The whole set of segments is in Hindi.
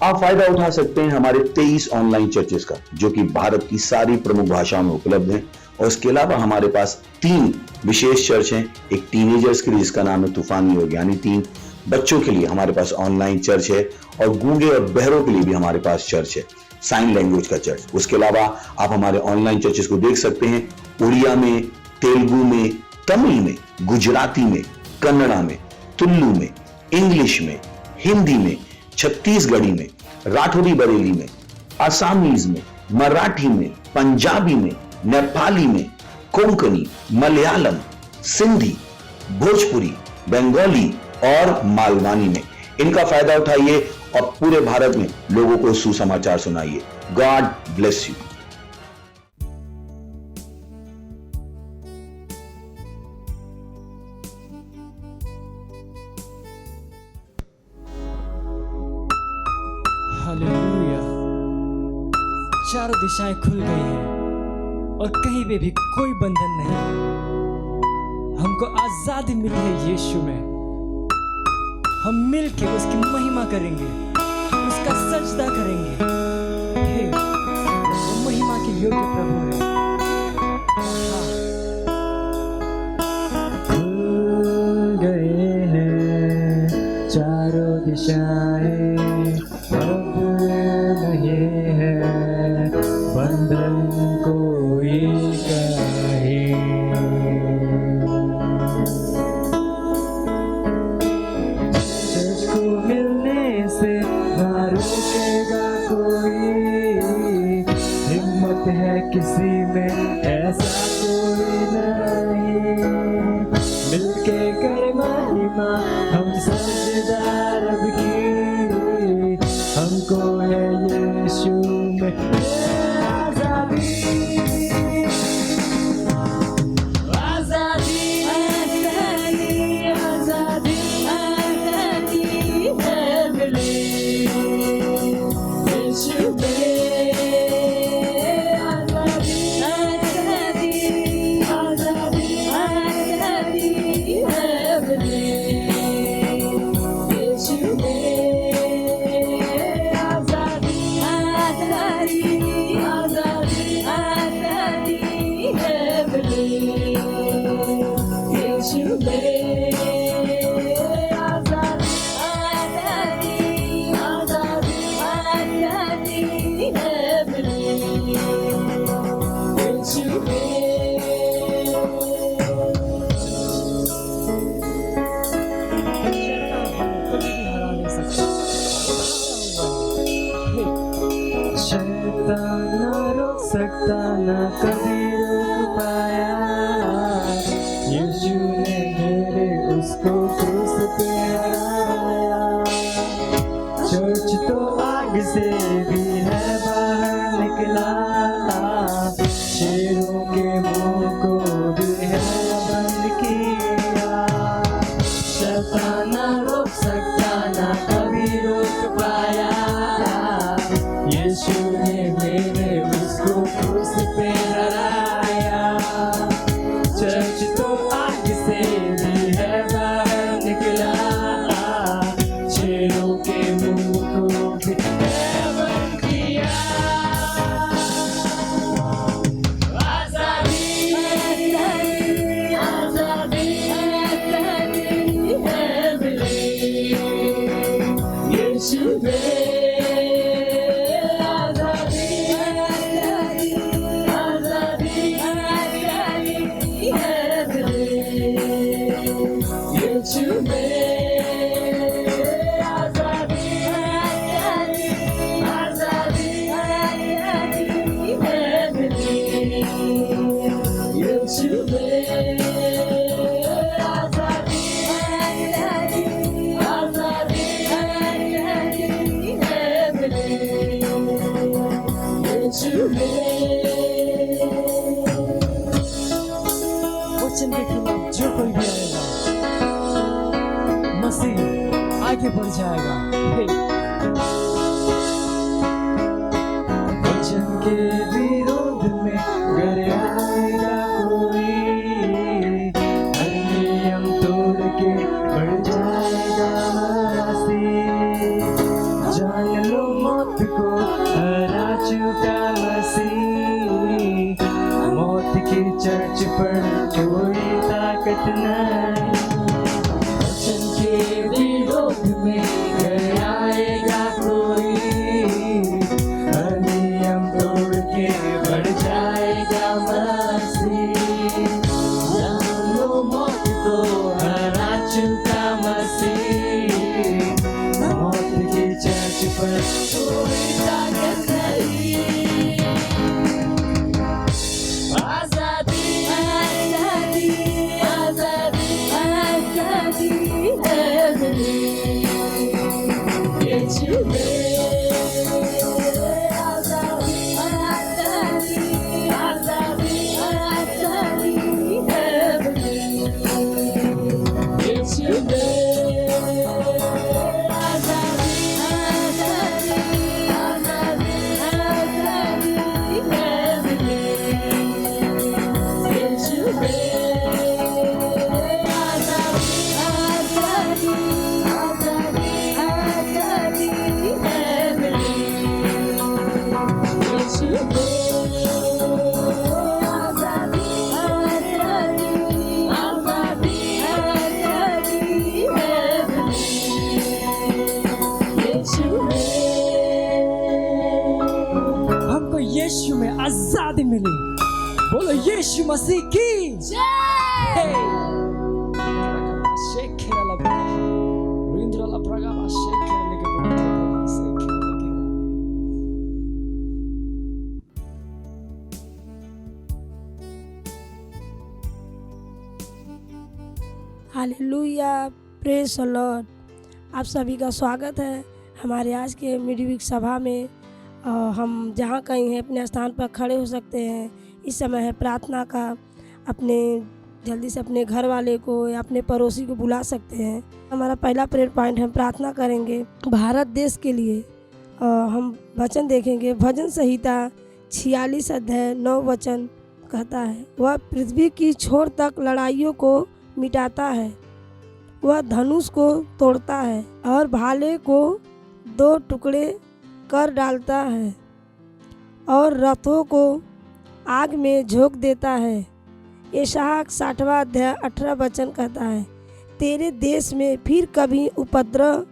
आप फायदा उठा सकते हैं हमारे 23 ऑनलाइन चर्चेस का, जो कि भारत की सारी प्रमुख भाषाओं में उपलब्ध हैं। और इसके अलावा हमारे पास 3 विशेष चर्च हैं। एक टीनेजर्स के लिए जिसका नाम है तूफानी योग, यानी 3 बच्चों के लिए हमारे पास ऑनलाइन चर्च है। और गूंगे और बहरों के लिए भी हमारे पास चर्च है, साइन लैंग्वेज का चर्च। उसके अलावा आप हमारे ऑनलाइन चर्चेस को देख सकते हैं उड़िया में, तेलुगु में, तमिल में, गुजराती में, कन्नड़ा में, तुलु में, इंग्लिश में, हिंदी में, छत्तीसगढ़ी में, राठौरी बरेली में, आसामीज में, मराठी में, पंजाबी में, नेपाली में, कोंकणी, मलयालम, सिंधी, भोजपुरी, बंगाली और मालवानी में। इनका फायदा उठाइए और पूरे भारत में लोगों को सुसमाचार सुनाइए। God bless you. हालेलुया। चारों दिशाएं खुल गई हैं और कहीं पे भी कोई बंधन नहीं। हमको आजादी मिली है यीशु में। हम मिलके उसकी महिमा करेंगे, उसका सजदा करेंगे। हे, वो महिमा के योग्य प्रभु है। खुल गए हैं चारों दिशाएं, अब नहीं है बंधन कोई कहीं। सच को मिलने से ना रुकेगा कोई, हिम्मत है किसी में ऐसा कोई नहीं। मिलके कर महिमा हम सजदा रब की, हमको है यीशु में आजादी। आजादी आजादी आजादी आजादी है मिली यीशु में। आजादी आजादी आजादी आजादी है मिली यीशु में। सकता ना कभी रोक पाया, यीशु ने मेरे उसको क्रूस पे हराया। चर्च तो आग से भी है बाहर निकला, शेरों के मुंह को भी है बंद किया। शैतान ना रोक सकता ना कभी रोक पाया, यीशु ने मेरे उसको क्रूस पे हराया। चर्च तो आग से भी है बाहर निकला, शेरों के मुंह को भी है बंद किया। आजादी आजादी आजादी है मिली यीशु में। वचन के खिलाफ जो कोई भी आएगा, मसीह आगे बढ़ जाएगा। वचन के विरोध में अगर आएगा कोई, हर नियम तोड़ के बढ़ जाएगा मसीह। जान लो मुझ पर कोई ताकत नहीं, वचन के विरोध में आएगा कोई, नियम तोड़ के बढ़ जाएगा मसीह। जानो मौत को हरा चुका मसीह, मौत की चर्च पर कोई ताकत नहीं। आजादी आजादी आजादी आजादी है मिली, यीशु में आजादी आजादी आजादी आजादी है मिली, यीशु में आजादी आजादी आजादी आजादी है मिली, यीशु में आजादी आजादी आजादी आजादी है मिली, यीशु में आजादी आजादी आजादी आजादी है मिली, यीशु में। हमको यीशु में आजादी मिली। बोलो यीशु मसीह की जय। शेखेला लगा, रुद्रला प्रगावा शेखेला लगा, शेखेला लगा। Hallelujah, praise the Lord. आप सभी का स्वागत है हमारे आज के मिडवीक सभा में। हम जहाँ कहीं हैं अपने स्थान पर खड़े हो सकते हैं। इस समय है प्रार्थना का। अपने जल्दी से अपने घर वाले को या अपने पड़ोसी को बुला सकते हैं। हमारा पहला प्रेयर पॉइंट हम प्रार्थना करेंगे भारत देश के लिए। हम वचन देखेंगे। भजन संहिता 46 अध्याय 9 वचन कहता है, वह पृथ्वी की छोर तक लड़ाइयों को मिटाता है, वह धनुष को तोड़ता है और भाले को 2 टुकड़े कर डालता है और रथों को आग में झोंक देता है। यशायाह 60वां अध्याय 18 वचन कहता है, तेरे देश में फिर कभी उपद्रव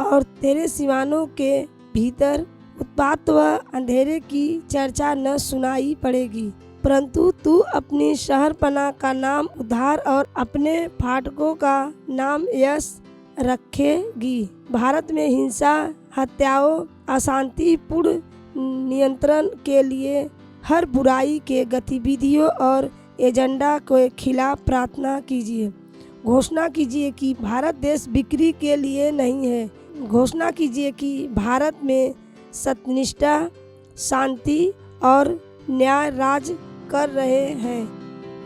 और तेरे सीमानों के भीतर उत्पात व अंधेरे की चर्चा न सुनाई पड़ेगी, परंतु तू अपनी शहरपनाह का नाम उद्धार और अपने फाटकों का नाम यश रखेगी। भारत में हिंसा, हत्याओं, अशांतिपूर्ण नियंत्रण के लिए हर बुराई के गतिविधियों और एजेंडा के खिलाफ प्रार्थना कीजिए। घोषणा कीजिए कि भारत देश बिक्री के लिए नहीं है। घोषणा कीजिए कि भारत में सत्यनिष्ठा, शांति और न्याय राज कर रहे हैं।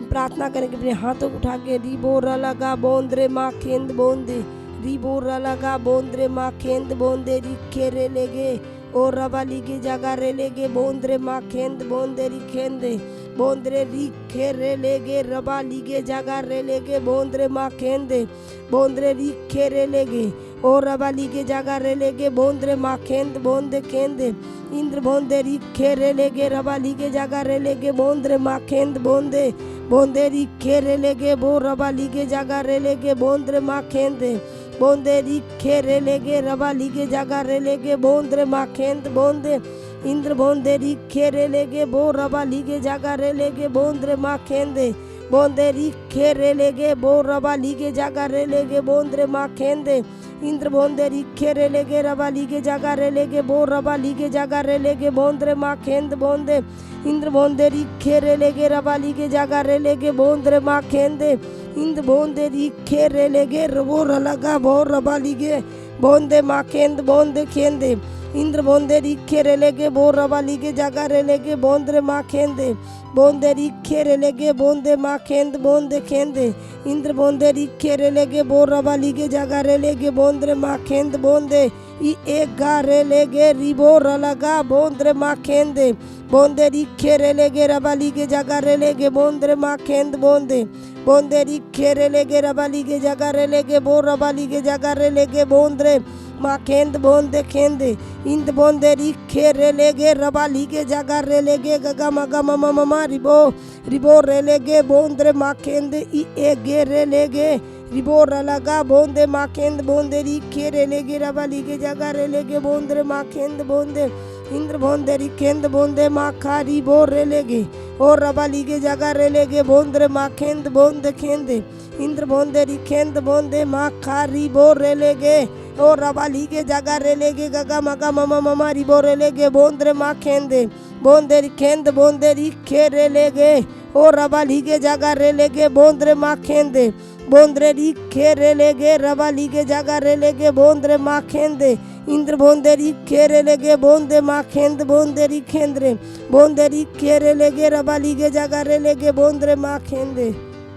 प्रार्थना करेंगे अपने हाथों को उठा के। रिबो रलगा बोंद्रे माँ खेंद बोंदे, रिबो रलगा बोंद्रे माँ खेंद बोंदे, रिखे रे लेगे और रबा लीगे जगह रे लेगे बोंद्रे माँ खेंद बोंदे रिखेंदे, बोंद्रे रिखे रे लेगे रबा लीगे जगह रे लेगे बोंद्रे माँ खेंदे, बोंद्रे रिखे रे लेगे और रबा लीगे जगह रे लेगे बोंद्रे माँ खेंद बोंदे खेंदे, इंद्र बोंदे रिखे रे लेगे रबा लीगे जगह रे लेगे बोंद्रे माँ खेंद बोंदे, बोंदे रिखे रे लेगे बो रबा लीगे जगह रे लेगे बोंद्रे माँ खेंदे, बोंदे रिखे रे लेगे रबा लीगे जगह रे लेगे बोंद्रे माँ खेंद बोंदे, इंद्र बोंदे रिखे रे लेगे बो रबा लीगे जगह रे लेगे बोंद्रे माँ खेंदे, बोंदे रिखे रे लेगे बो रबा लीगे जगह रे लेगे बोंद्रे माँ खेंदे, इंद्र बोंदे रिखे रे लेगे रबा लीगे जगह रे लेगे बो रबा लीगे जगह रे लेगे बोंद्रे माँ खेंद बोंदे, इंद्र बोंदे रिखे रे लेगे रबा लीगे जगह रे लेगे बोंद्रे माँ खेंदे, इंद्र बोंदे रिखे रे लेगे रबो रलगा बो रबा लीगे बोंदे माँ खेंद बोंदे खेंदे, इंद्र बोंदे रिखे रे लेगे बो रबा लीगे जगह रे लेगे बोंद्रे माँ खेंदे, बोंदे रिखे रे लेगे बोंदे माँ खेंद बोंदे खेंदे, इंद्र बोंदे रिखे रे लेगे बो रबा लीगे जगह रे लेगे बोंद्रे माँ खेंद बोंदे, ई एक गा रे लेगे रिबो रलगा बोंद्रे माँ खेंदे, बोंदे रिखे रे लेगे रबा लीगे जगह रे लेगे बोंद्रे माँ खेंद बोंदे, बोंदे रिखे रे लेगे रबाली के जगह रे लेगे बो रबाली के जगह रे लेगे बोंद्रे माँ खेंद बोंदे खेंदे इंद बोंदे रिखे रे लेगे रबाली के जगह रे लेगे गगा मगा ममा ममा रिबो रे लेगे बोंद्रे माँ खेंदे ई ए गे रे लेगे रिबो रलगा बोंदे माँ खेंद बोंदे रिखे रे लेगे रबाली के जगह रे लेगे बोंद्रे माँ खेंद बोंदे इंद्र बोंदे रिखेंद बोंदे माँ खा रिबो रे लेगे और रबाली के जगह रे लेगे बोंद्रे माँ खेंद बोंदे खेंदे इंद्र बोंदे रिखेंद बोंदे माँ खा रिबो रे लेगे और रबाली के जगह रे लेगे गगा मगा ममा ममा रिबो रे लेगे बोंद्रे माँ खेंदे बोंदे रिखेंद बोंदे रिखे रे लेगे और रबाली के जगह रे लेगे बोंद्रे माँ खेंदे बोंद्रे रिखे रे लेगे रबाली के जगह रे लेगे बोंद्रे माँ खेंदे इंद्र बोंदे रिखे रे लेगे बोंदे माँ खेंद बोंदे रिखेंद्रे बोंदे रिखे रे लेगे रबाली के जगह रे लेगे बोंद्रे माँ खेंदे।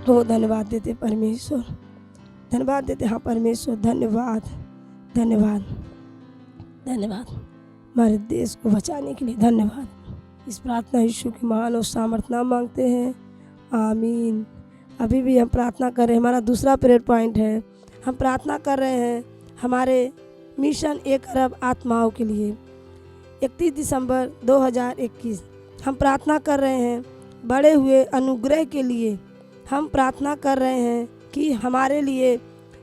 हो धन्यवाद देते परमेश्वर, धन्यवाद देते हाँ परमेश्वर, धन्यवाद धन्यवाद धन्यवाद हमारे देश को बचाने के लिए धन्यवाद। इस प्रार्थना यीशु की महान और सामर्थ्य नाम मांगते हैं, आमीन। अभी भी हम प्रार्थना कर रहे हैं, हमारा दूसरा प्रेयर पॉइंट है, हम प्रार्थना कर रहे हैं हमारे मिशन 1 अरब आत्माओं के लिए। 31 दिसंबर 2021 हम प्रार्थना कर रहे हैं बड़े हुए अनुग्रह के लिए। हम प्रार्थना कर रहे हैं कि हमारे लिए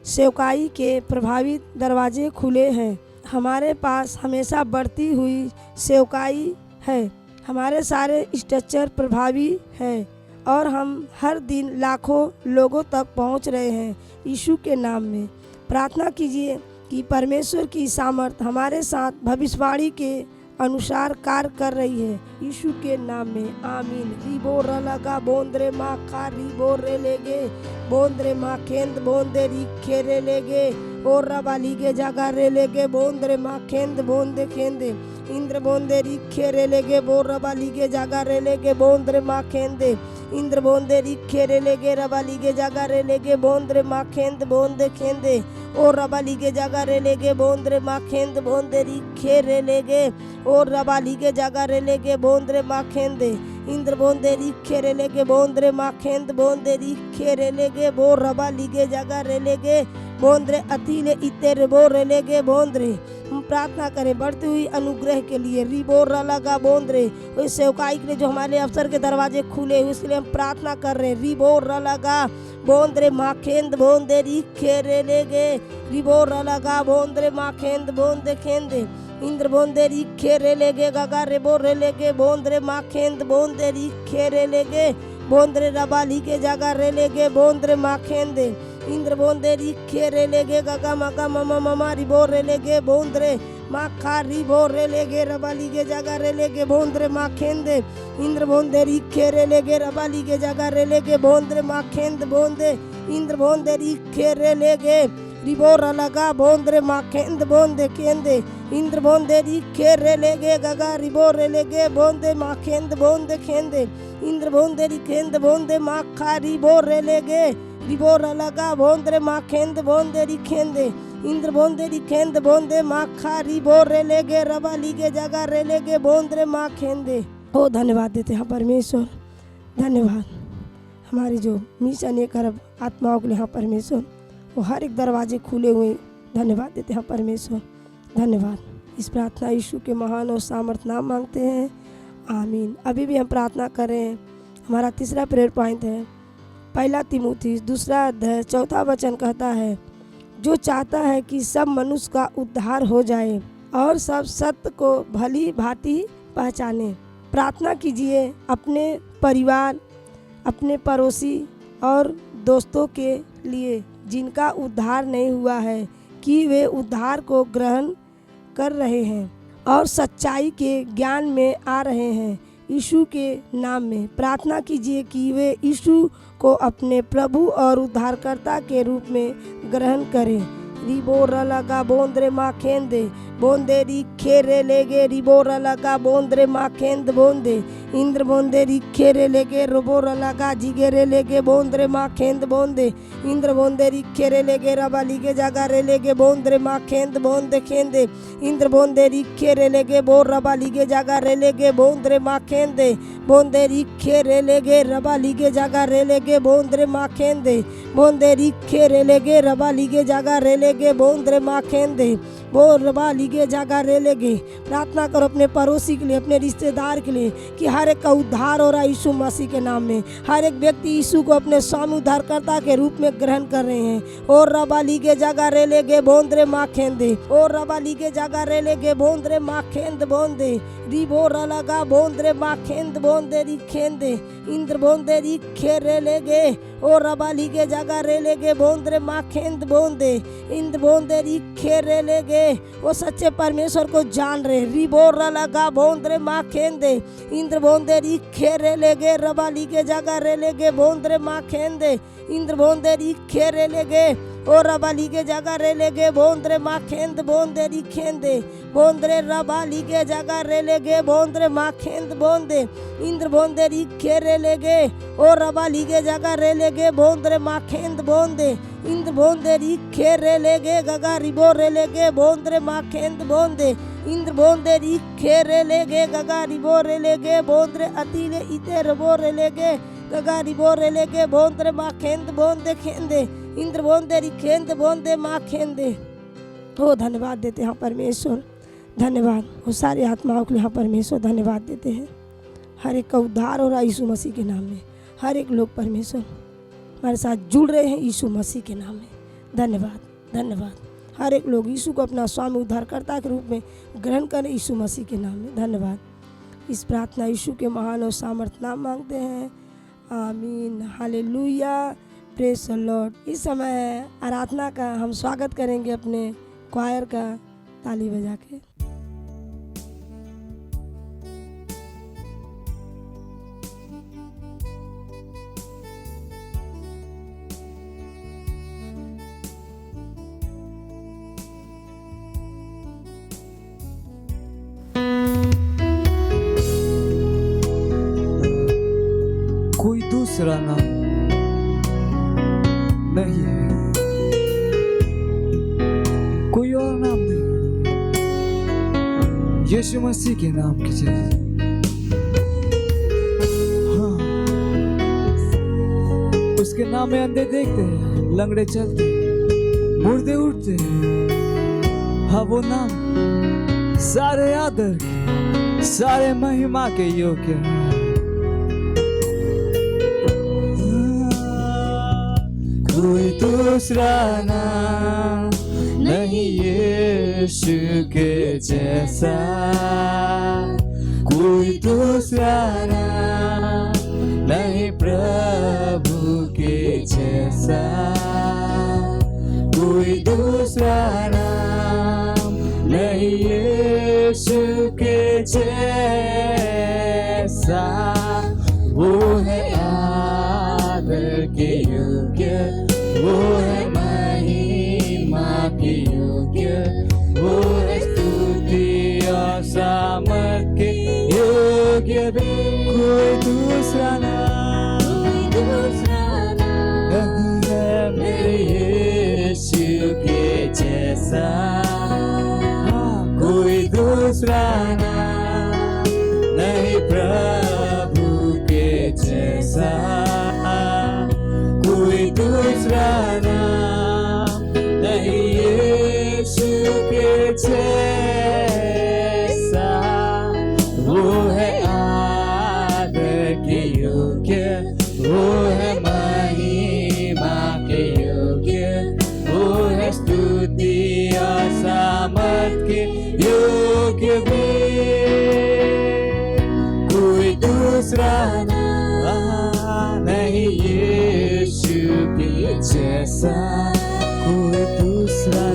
सेवकाई के प्रभावित दरवाजे खुले हैं। हमारे पास हमेशा बढ़ती हुई सेवकाई है, हमारे सारे स्ट्रक्चर प्रभावी है और हम हर दिन लाखों लोगों तक पहुंच रहे हैं। यीशु के नाम में प्रार्थना कीजिए कि परमेश्वर की सामर्थ हमारे साथ भविष्यवाणी के अनुसार कार्य कर रही है, यीशु के नाम में आमीन। रिबो रलगा बोंद्रे माँ खा रिबो रे लेगे बोंद्रे माँ खेंद बोंदे रिखे रे लेगे और रबाली के जगह रे लेगे बोंद्रे माँ खेंद बोंदे खेंदे इंद्र बोंदे रिखे रे लेगे बो रबाली के जगह रे लेगे बोंद्रे माँ खेंदे इंद्र बोंदे रिखे रे लेगे रबाली के जगह रे लेगे बोंद्रे माँ खेंद बोंदे खेंदे और रबाली के जगह रे लेगे बोंद्रे माँ खेंद बोंदे रिखे रे लेगे और रबाली के जगह रे लेगे बोंद्रे माँ खेंदे इंद्र बोंदे रिखे रे लेगे बोंद्रे माँ खेंद बोंदे रिखे रे लेगे बो रबाली के जगह रे लेगे बोंद्रे अतीले इतेरे बो रे लेगे बोंद्रे। हम प्रार्थना करें बढ़ती हुई अनुग्रह के लिए, रिबो रलगा बोंद्रे उस सेवकाई के लिए जो हमारे अवसर के दरवाजे खुले हुए, इसके लिए हम प्रार्थना कर रहे हैं। रिबो रलगा बोंद्रे माखेंद बोंदे रिखे रे लेगे रिबो रलगा बोंद्रे माखेंद बोंदे खेंदे इंद्र बोंदे रिखे रे लेगे गगा रेबो रे लेगे बोंद्रे माखेंद बोंदे रिखे रे लेगे बोंद्रे रबाली के जगह रे लेगे बोंद्रे माखेंदे इंद्र बोंदे रिखे रे लेगे गगा मगा ममा ममा रिबो रे लेगे बोंद्रे माखा रिबो रे लेगे रबाली के जगह रे लेगे बोंद्रे माखेंदे इंद्र बोंदे रिखे रे लेगे रबाली के जगह रे लेगे बोंद्रे माखेंद बोंदे इंद्र बोंदे रिखे रे लेगे रिबो रलगा बोंद्रे माखेंद बोंदे केंदे इंद्र बोंदे रिखे रे लेगे गगा रिबो रे लेगे बोंदे माखेंद बोंदे खेंदे इंद्र बोंदे रिखेंद बोंदे माखा रिबो रे लेगे रिबो रलगा बोंद्रे माखेंद बोंदे रिखेंदे इंद्र बोंदे रिखेंद बोंदे माखा रिबो रे लेगे रबाली के जगह रे लेगे बोंद्रे माखेंदे। ओ धन्यवाद देते हैं परमेश्वर, धन्यवाद। हमारी जो मिशन 1 अरब आत्माओं के लिए हाँ परमेश्वर वो हर एक दरवाजे खुले हुए, धन्यवाद देते हैं परमेश्वर, धन्यवाद। इस प्रार्थना यीशु के महान और सामर्थ्य नाम मांगते हैं, आमीन। अभी भी हम प्रार्थना कर रहे हैं, हमारा तीसरा प्रेयर पॉइंट है 1 तीमुथियुस 2 अध्याय 4 वचन कहता है, जो चाहता है कि सब मनुष्य का उद्धार हो जाए और सब सत्य को भली भांति पहचाने। प्रार्थना कीजिए अपने परिवार, अपने पड़ोसी और दोस्तों के लिए जिनका उद्धार नहीं हुआ है कि वे उद्धार को ग्रहण कर रहे हैं और सच्चाई के ज्ञान में आ रहे हैं। यीशु के नाम में प्रार्थना कीजिए कि वे यीशु को अपने प्रभु और उद्धारकर्ता के रूप में ग्रहण करें। रिबो रलगा बोंद्रे माखेंदे बोंदे रिखे रे लेगे रिबोरा लगा बोंद्रे माखेंद बोंदे इंद्र बोंदे रिखे रे लेगे रोबोरा लगा जिगे रे लेगे बोंद्रे माखेंद बोंदे इंद्र बोंदे रिखे रे लेगे रबा लिगे जागा रे लेगे बोंद्रे माखेंद बोंदे खेंदे इंद्र बोंदे रिखे रे लेगे बोर रबा लिगे जागा रे लेगे बोंद्रे माखेंदे बोंदे रिखे रे लेगे रबा लिगे जागा रे लेगे बोंद्रे माखेंदे बोंदे रिखे रे लेगे रबा लिगे जागा रे लेगे बोंद्रे माखेंदे बोर रबा लिगे जागा रे लेगे। प्रार्थना करो अपने पड़ोसी के लिए, अपने रिश्तेदार के लिए कि हर एक का उद्धार हो रहा है यीशु मसीह के नाम में। हर एक व्यक्ति यीशु को अपने स्वामी उद्धारकर्ता के रूप में ग्रहण कर रहे हैं। और रबा लिगे जागा रे लेगे बोंद्रे माखेंदे और रबा लिगे जागा रे लेगे बोंद्रे माखेंद बोंदे रिबो लगा बोंद्रे माखेंद बोंदे रिखेंदे इंद्र बोंदे रिखे रे लेगे और रबा लिगे जागा रे लेगे बोंद्रे माखेंद बोंदे इंद्र बोंदे रिखे रे लेगे। वो सच्चे परमेश्वर को जान रहे। रिबो लगा बोंद्रे माखेंदे इंद्र बोंदे रिखे रे लेगे रबा लिगे जागा रे लेगे बोंद्रे माखेंदे इंद्र बोंदे रिखे रे लेगे और रबा लिगे जागा रे लेगे बोंद्रे माखेंद बोंदे रिखेंदे बोंद्रे रबा लिगे जागा रे लेगे बोंद्रे माखेंद बोंदे इंद्र बोंदे रिखे रे लेगे और रबा लिगे जागा रे लेगे बोंद्रे माखेंद बोंदे इंद्र बोंदे रिखे रे लेगे गगा रिबो रे लेगे बोंद्रे माखेंद बोंदे इंद्र बोंदे रिखे रे लेगे गगा रिबो रे लेगे बोंद्रे अतीले इते रबो रे लेगे गगा रिबो रे लेगे बोंद्रे माखेंद बोंदे खेंदे इंद्र बोंदे रिखेंद बोंदे माखेंदे। हो धन्यवाद देते हैं परमेश्वर, धन्यवाद। वो सारी आत्माओं के लिए हाँ परमेश्वर धन्यवाद देते हैं। हर एक का उद्धार हो रहा है यीशु मसीह के नाम में। हर एक लोग परमेश्वर हमारे साथ जुड़ रहे हैं यीशु मसीह के नाम में। धन्यवाद धन्यवाद। हर एक लोग यीशु को अपना स्वामी उद्धारकर्ता के रूप में ग्रहण करें यीशु मसीह के नाम में। धन्यवाद। इस प्रार्थना यीशु के महान और सामर्थ नाम मांगते हैं, आमीन, हालेलुया, प्रेज द लॉर्ड। इस समय आराधना का हम स्वागत करेंगे अपने क्वायर का ताली बजा के। कोई दूसरा नाम नहीं है, कोई और नाम नहीं, यीशु मसीह के नाम की जय। हाँ, उसके नाम में अंधे देखते हैं, लंगड़े चलते हैं, मुर्दे उठते हैं। हाँ, वो नाम सारे आदर के, सारे महिमा के योग्य है। कोई दूसरा नाम नहीं यीशु के जैसा, कोई दूसरा नाम नहीं प्रभु के जैसा, कोई दूसरा नाम नहीं यीशु के जैसा। वो है आदर के योग्य, वो है महिमा के योग्य, वो है स्तुति और सामर्थ के योग्य। कोई दूसरा नाम नहीं है मेरे यीशु के जैसा, कोई दूसरा नाम नहीं प्रभु के जैसा, कोई दूसरा नाम नहीं यीशु के जैसा। वो है आदर के योग्य, वो है महिमा के योग्य, वो है स्तुति और सामर्थ के योग्य भी। कोई दूसरा नाम नहीं यीशु के जैसा, कोई दूसरा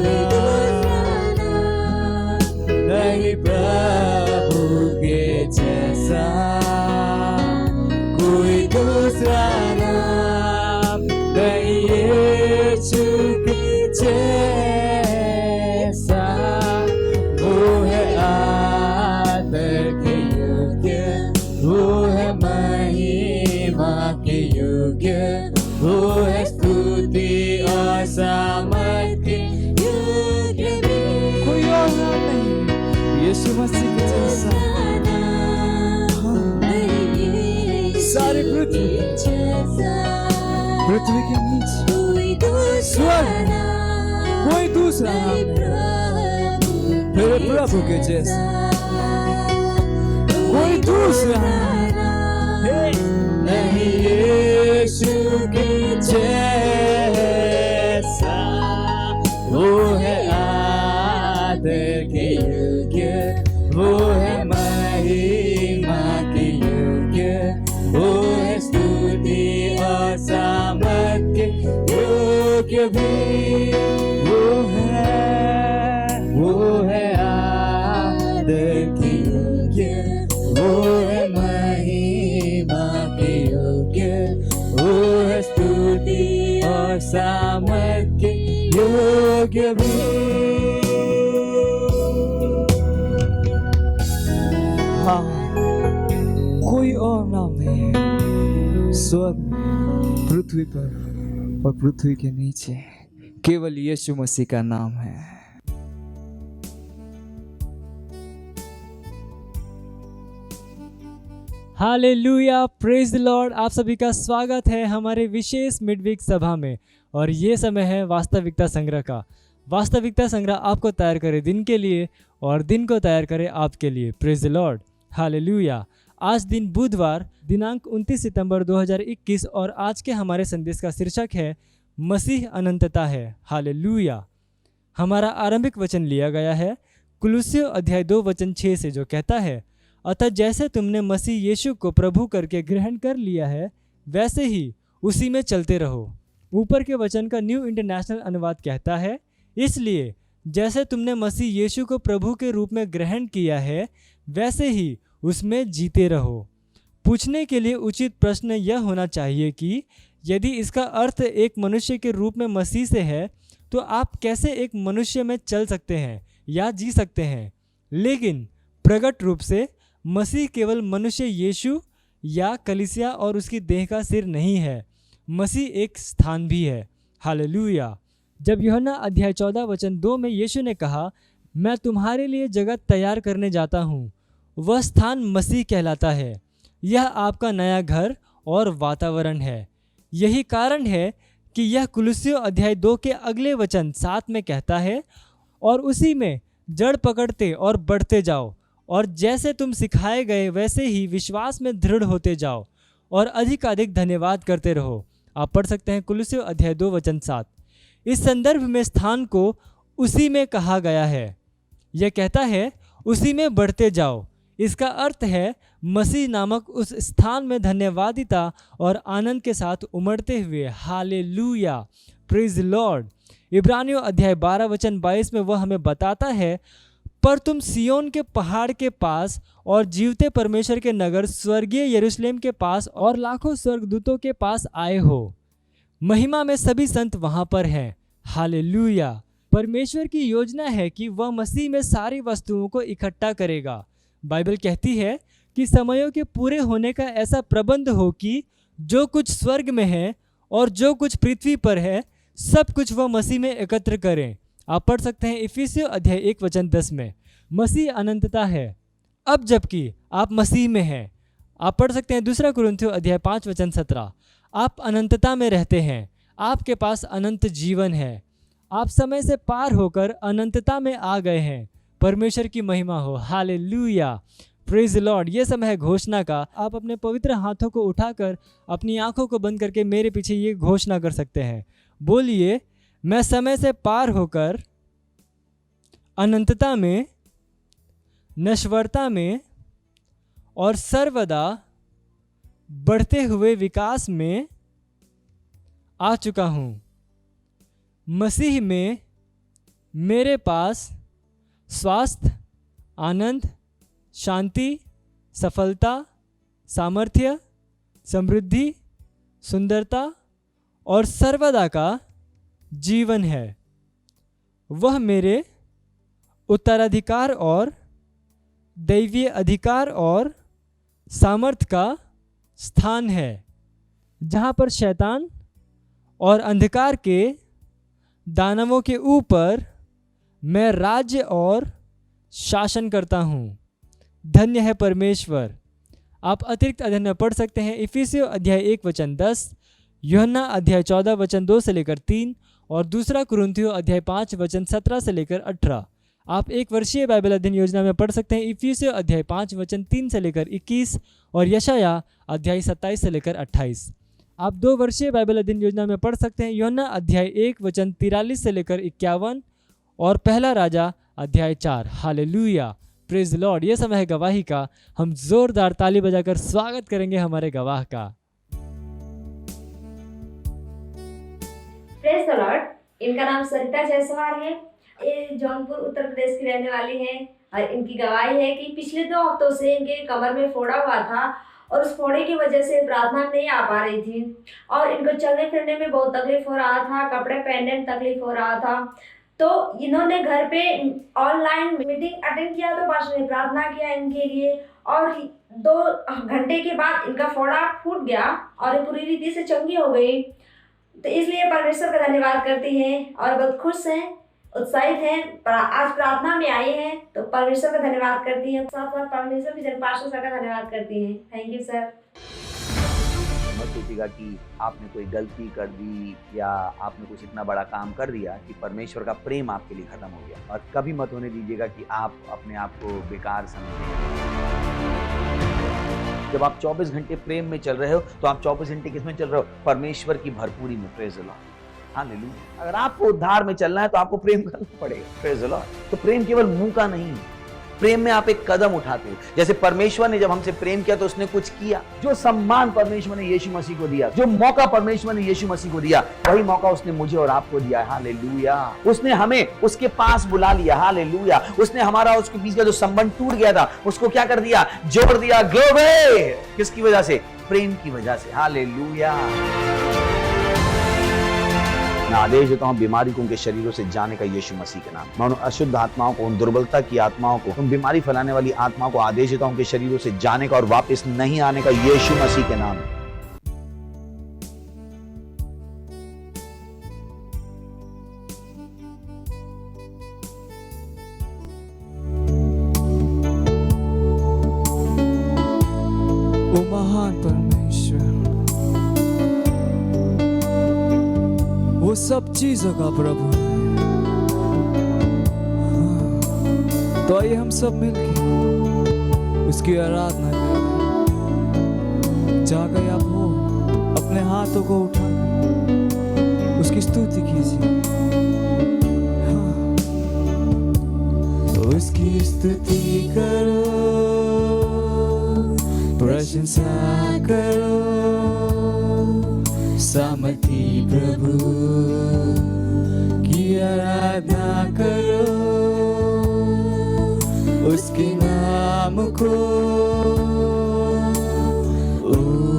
नहीं प्रभु के जैसा, कोई दूसरा नाम नहीं यीशु के जैसा। वो यीशु मसीह के जैसा सारी पृथ्वी के नीचे स्वर्ग कोई दूसरा मेरे प्रभु के जैसा कोई दूसरा नहीं यीशु के जैसा। वो है आदर के योग्य, वो है महिमा के योग्य, वो है स्तुति और सामर्थ्य के योग्य भी। वो है आदर के योग्य, वो है महिमा के योग्य, वो है स्तुति और सामर्थ्य के योग्य भी। हाँ, कोई और नाम नहीं है स्वर्ग पृथ्वी पर और पृथ्वी के नीचे, केवल यीशु मसीह का नाम है। Hallelujah, praise the Lord. आप सभी का स्वागत है हमारे विशेष मिडवीक सभा में। और ये समय है वास्तविकता संग्रह का। वास्तविकता संग्रह आपको तैयार करे दिन के लिए और दिन को तैयार करे आपके लिए। Praise the lord, hallelujah. आज दिन बुधवार दिनांक 29 सितंबर 2021 और आज के हमारे संदेश का शीर्षक है मसीह अनंतता है। हालेलुया। हमारा आरंभिक वचन लिया गया है कुलुस्सियों अध्याय 2 वचन 6 से, जो कहता है, अतः जैसे तुमने मसीह यीशु को प्रभु करके ग्रहण कर लिया है वैसे ही उसी में चलते रहो। ऊपर के वचन का न्यू इंटरनेशनल अनुवाद कहता है, इसलिए जैसे तुमने मसीह यीशु को प्रभु के रूप में ग्रहण किया है वैसे ही उसमें जीते रहो। पूछने के लिए उचित प्रश्न यह होना चाहिए कि यदि इसका अर्थ एक मनुष्य के रूप में मसीह से है तो आप कैसे एक मनुष्य में चल सकते हैं या जी सकते हैं। लेकिन प्रकट रूप से मसीह केवल मनुष्य यीशु या कलीसिया और उसकी देह का सिर नहीं है, मसीह एक स्थान भी है। हालेलुया। जब यूहन्ना अध्याय 14 वचन 2 में यीशु ने कहा, मैं तुम्हारे लिए जगह तैयार करने जाता हूँ, वह स्थान मसीह कहलाता है। यह आपका नया घर और वातावरण है। यही कारण है कि यह कुलुस्सियों अध्याय 2 के अगले वचन 7 में कहता है, और उसी में जड़ पकड़ते और बढ़ते जाओ, और जैसे तुम सिखाए गए वैसे ही विश्वास में दृढ़ होते जाओ और अधिक धन्यवाद करते रहो। आप पढ़ सकते हैं कुलुस्सियों अध्याय 2 वचन 7। इस संदर्भ में स्थान को उसी में कहा गया है। यह कहता है उसी में बढ़ते जाओ। इसका अर्थ है मसीह नामक उस स्थान में धन्यवादिता और आनंद के साथ उमड़ते हुए। Hallelujah, praise the lord. इब्रानियों अध्याय 12 वचन 22 में वह हमें बताता है, पर तुम सियोन के पहाड़ के पास और जीवते परमेश्वर के नगर स्वर्गीय यरूशलेम के पास और लाखों स्वर्गदूतों के पास आए हो। महिमा में सभी संत वहां पर हैं। हालेलुया। परमेश्वर की योजना है कि वह मसीह में सारी वस्तुओं को इकट्ठा करेगा। बाइबल कहती है कि समयों के पूरे होने का ऐसा प्रबंध हो कि जो कुछ स्वर्ग में है और जो कुछ पृथ्वी पर है, सब कुछ वह मसीह में एकत्र करें। आप पढ़ सकते हैं इफिसियों अध्याय 1 वचन 10 में। मसीह अनंतता है अब जबकि आप मसीह में हैं। आप पढ़ सकते हैं 2 कुरिन्थियों अध्याय 5 वचन 17। आप अनंतता में रहते हैं, आपके पास अनंत जीवन है। आप समय से पार होकर अनंतता में आ गए हैं। परमेश्वर की महिमा हो। Hallelujah, praise the Lord. ये समय है घोषणा का। आप अपने पवित्र हाथों को उठाकर अपनी आंखों को बंद करके मेरे पीछे ये घोषणा कर सकते हैं। बोलिए, मैं समय से पार होकर अनंतता में, नश्वरता में और सर्वदा बढ़ते हुए विकास में आ चुका हूँ। मसीह में मेरे पास स्वास्थ्य, आनंद, शांति, सफलता, सामर्थ्य, समृद्धि, सुंदरता और सर्वदा का जीवन है। वह मेरे उत्तराधिकार और दैवीय अधिकार और सामर्थ्य का स्थान है, जहाँ पर शैतान और अंधकार के दानवों के ऊपर मैं राज्य और शासन करता हूँ। धन्य है परमेश्वर। आप अतिरिक्त अध्ययन में पढ़ सकते हैं इफिसियों अध्याय 1 वचन 10, यूहन्ना अध्याय 14 वचन 2 से लेकर 3 और दूसरा कुरिन्थियों अध्याय 5 वचन 17 से लेकर 18। आप एक वर्षीय बाइबल अध्ययन योजना में पढ़ सकते हैं इफिसियों अध्याय 5 वचन 3 से लेकर 21 और यशाया अध्याय 27 से लेकर 28। आप 2 वर्षीय बाइबल अध्ययन योजना में पढ़ सकते हैं यूहन्ना अध्याय 1 वचन 43 से लेकर 51 और पहला राजा अध्याय 4। Hallelujah, praise Lord. ये समय है गवाही का। हम जोरदार ताली बजाकर स्वागत करेंगे हमारे गवाह का। Praise the Lord. इनका नाम सरिता जायसवाल है। ये जौनपुर उत्तर प्रदेश की रहने वाली हैं और इनकी गवाही है कि पिछले 2 हफ्तों से इनके कमर में फोड़ा हुआ था और उस फोड़े की वजह से प्रार्थना में नहीं आ पा रही थी और इनको चलने फिरने में बहुत तकलीफ हो रहा था, कपड़े पहनने में तकलीफ हो रहा था। तो इन्होंने घर पे ऑनलाइन मीटिंग अटेंड किया तो पास्टर ने प्रार्थना किया इनके लिए और 2 घंटे के बाद इनका फोड़ा फूट गया और ये पूरी रीति से चंगी हो गई। तो इसलिए परमेश्वर का धन्यवाद करती हैं और बहुत खुश हैं, उत्साहित हैं। आज प्रार्थना में आई हैं तो परमेश्वर का धन्यवाद करती हैं, साथ साथ परमेश्वर की पास्टर सर का धन्यवाद करती हैं। Thank you sir. मत सोचिएगा कि आपने कोई गलती कर दी या आपने कुछ इतना बड़ा काम कर दिया कि परमेश्वर का प्रेम आपके लिए खत्म हो गया, और कभी मत होने दीजिएगा कि आप अपने आप को बेकार समझें। जब आप 24 घंटे प्रेम में चल रहे हो तो आप 24 घंटे किसमें चल रहे हो? परमेश्वर की भरपूरी में। Praise the lord, hallelujah. अगर आपको उद्धार में चलना है तो आपको प्रेम करना पड़ेगा। Praise the Lord. तो प्रेम केवल मुंह का नहीं, प्रेम में आप एक कदम उठाते हो। जैसे परमेश्वर ने जब हमसे प्रेम किया तो उसने कुछ किया। जो सम्मान परमेश्वर ने यीशु मसीह को दिया, जो मौका परमेश्वर ने यीशु मसीह को दिया, वही मौका उसने मुझे और आपको दिया। हालेलुया। उसने हमें उसके पास बुला लिया। हालेलुया। उसने हमारा उसके बीच का जो संबंध टूट गया था उसको क्या कर दिया? जोड़ दिया। ग्लोरी। किसकी वजह से? प्रेम की वजह से। हालेलुया। मैं आदेश देता हूं बीमारी को उनके शरीरों से जाने का यीशु मसीह के नाम। मैं उन अशुद्ध आत्माओं को, उन दुर्बलता की आत्माओं को, उन बीमारी फैलाने वाली आत्माओं को आदेश देता हूं उनके शरीरों से जाने का और वापस नहीं आने का यीशु मसीह के नाम। ओ महान परमेश्वर, वो सब चीजों का प्रभु है। तो आइए हम सब मिलकर उसकी आराधना करें। जहाँ कहीं आप हो अपने हाथों को उठा उसकी स्तुति कीजिए। तो उसकी स्तुति करो, प्रशंसा करो, सामर्थी प्रभु की आराधना करो। उसके नाम को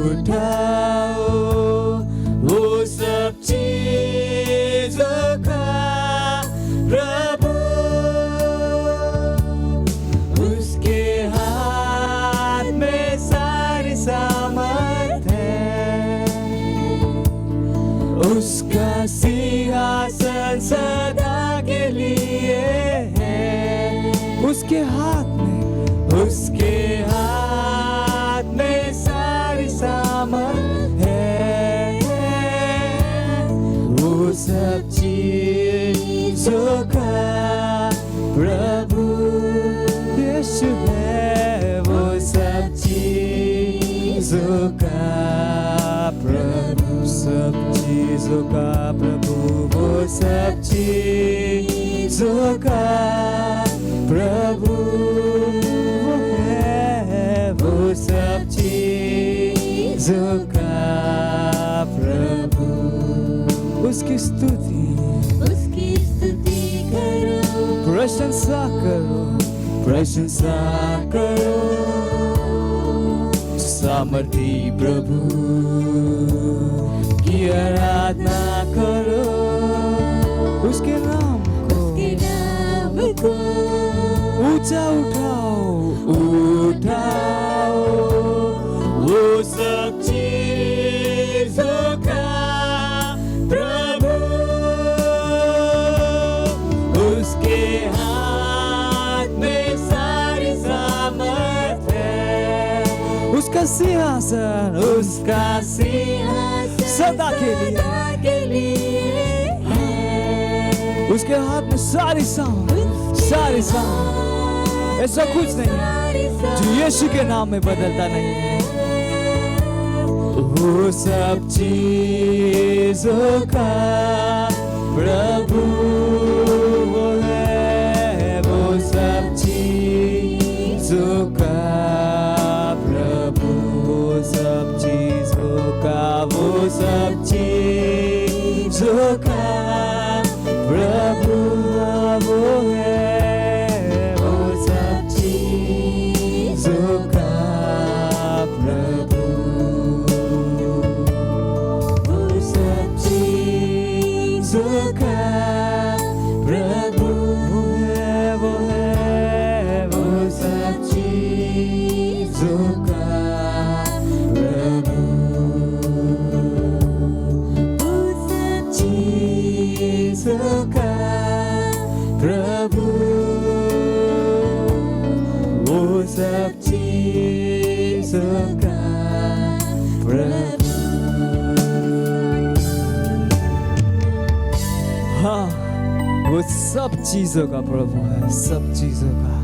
उठाओ, वो सब चीजों का प्रभु। उसके हाथ में सारी सामर्थ है, उसका सिंहासन सदा के लिए है। उसके हाथ में सारी सामर्थ है। वो सब चीजों का प्रभु यीशु है। वो सब चीजों का प्रभु, सब चीजों का प्रभु, वो सब चीजों का प्रभु है। वो सब चीजों का प्रभु। उसकी स्तुति करो, प्रशंसा करो, प्रशंसा करो, सामर्थी प्रभु की आराधना करो। उसके नाम को ऊंचा उठाओ, वो सब चीजों का प्रभु। उसके हाथ में सिंहासन सदा के लिए उसके हाथ में सारी सांस ऐसा कुछ नहीं जो यीशु के नाम में बदलता नहीं है। वो सब चीजों का प्रभु वो है, वो सब चीजों का प्रभु, सब चीजों का, वो सब चीजों का प्रभु वो है, वो सब चीजों का प्रभु, वो सब चीजों का प्रभु है, वो सब चीजों का प्रभु, वो सब चीजों का प्रभु, वो सब चीजों का प्रभु। हाँ, वो सब चीजों का प्रभु है, सब चीजों का।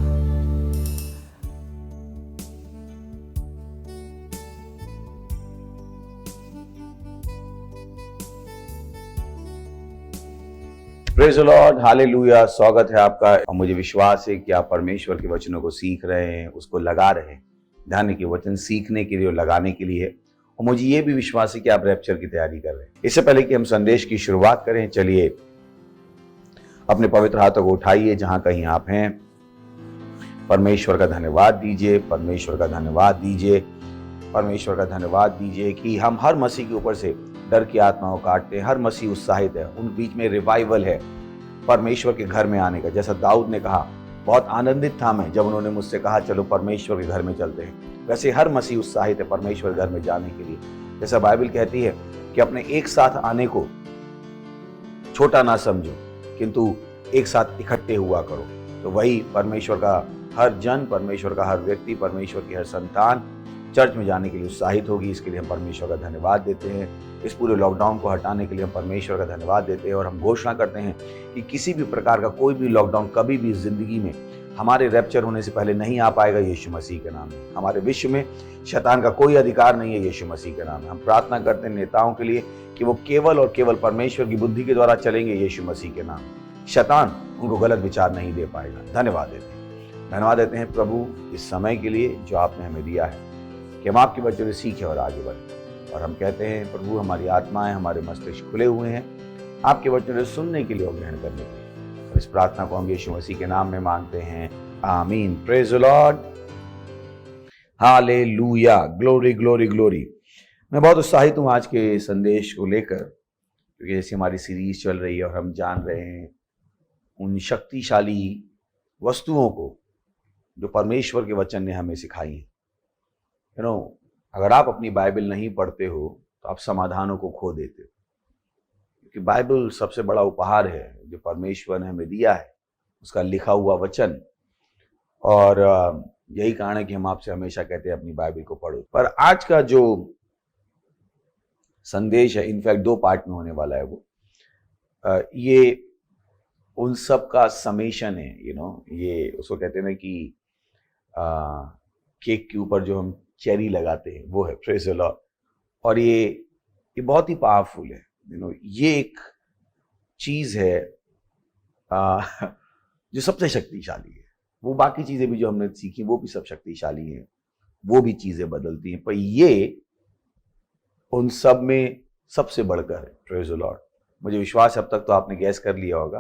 Praise the lord, hallelujah. स्वागत है आपका और मुझे विश्वास है कि आप परमेश्वर के वचनों को सीख रहे हैं, उसको लगा रहे हैं। ध्यान के वचन सीखने के लिए और लगाने के लिए है। और मुझे ये भी विश्वास है कि आप रैप्चर की तैयारी कर रहे हैं। इससे पहले कि हम संदेश की शुरुआत करें, चलिए अपने पवित्र हाथों को उठाइए जहां कहीं आप हैं। परमेश्वर का धन्यवाद दीजिए, परमेश्वर का धन्यवाद दीजिए, परमेश्वर का धन्यवाद दीजिए कि हम हर मसीह के ऊपर से डर की आत्माओं काटते हैं। हर मसीह उत्साहित है, उन बीच में रिवाइवल है परमेश्वर के घर में आने का। जैसा दाऊद ने कहा, बहुत आनंदित था मैं जब उन्होंने मुझसे कहा चलो परमेश्वर के घर में चलते हैं। वैसे हर मसीह उत्साहित है परमेश्वर घर में जाने के लिए। जैसा बाइबल कहती है कि अपने एक साथ आने को छोटा ना समझो, किंतु एक साथ इकट्ठे हुआ करो। तो वही परमेश्वर का हर जन, परमेश्वर का हर व्यक्ति, परमेश्वर की हर संतान चर्च में जाने के लिए उत्साहित होगी। इसके लिए हम परमेश्वर का धन्यवाद देते हैं। इस पूरे लॉकडाउन को हटाने के लिए हम परमेश्वर का धन्यवाद देते हैं और हम घोषणा करते हैं कि किसी भी प्रकार का कोई भी लॉकडाउन कभी भी जिंदगी में हमारे रैप्चर होने से पहले नहीं आ पाएगा यीशु मसीह के नाम में। हमारे विश्व में शैतान का कोई अधिकार नहीं है यीशु मसीह के नाम में। हम प्रार्थना करते हैं नेताओं के लिए कि वो केवल और केवल परमेश्वर की बुद्धि के द्वारा चलेंगे यीशु मसीह के नाम में। शैतान उनको गलत विचार नहीं दे पाएगा। धन्यवाद देते हैं प्रभु इस समय के लिए जो आपने हमें दिया है कि हम आपके बच्चों से सीखें और आगे बढ़ें। और हम कहते हैं प्रभु, हमारी आत्माएं, हमारे मस्तिष्क खुले हुए हैं आपके वचनों से सुनने के लिए और ग्रहण करने के लिए। और इस प्रार्थना को हम यीशु मसीह के नाम में मांगते हैं, आमीन। Praise the lord, hallelujah, glory glory glory. मैं बहुत उत्साहित हूँ आज के संदेश को लेकर, क्योंकि जैसे हमारी सीरीज चल रही है और हम जान रहे हैं उन शक्तिशाली वस्तुओं को जो परमेश्वर के वचन ने हमें सिखाई है। अगर आप अपनी बाइबल नहीं पढ़ते हो तो आप समाधानों को खो देते हो, क्योंकि बाइबल सबसे बड़ा उपहार है जो परमेश्वर ने हमें दिया है, उसका लिखा हुआ वचन। और यही कारण है कि हम आपसे हमेशा कहते हैं अपनी बाइबल को पढ़ो। पर आज का जो संदेश है, इनफैक्ट 2 पार्ट में होने वाला है, वो ये उन सब का समेशन है। ये उसको कहते हैं ना कि केक के ऊपर जो हम चेरी लगाते हैं, वो है प्रेज द लॉर्ड। और ये बहुत ही पावरफुल है। ये एक चीज है जो सबसे शक्तिशाली है। वो बाकी चीजें भी जो हमने सीखी वो भी सब शक्तिशाली हैं, वो भी चीजें बदलती हैं, पर ये उन सब में सबसे बढ़कर है। Praise the Lord. मुझे विश्वास है अब तक तो आपने गैस कर लिया होगा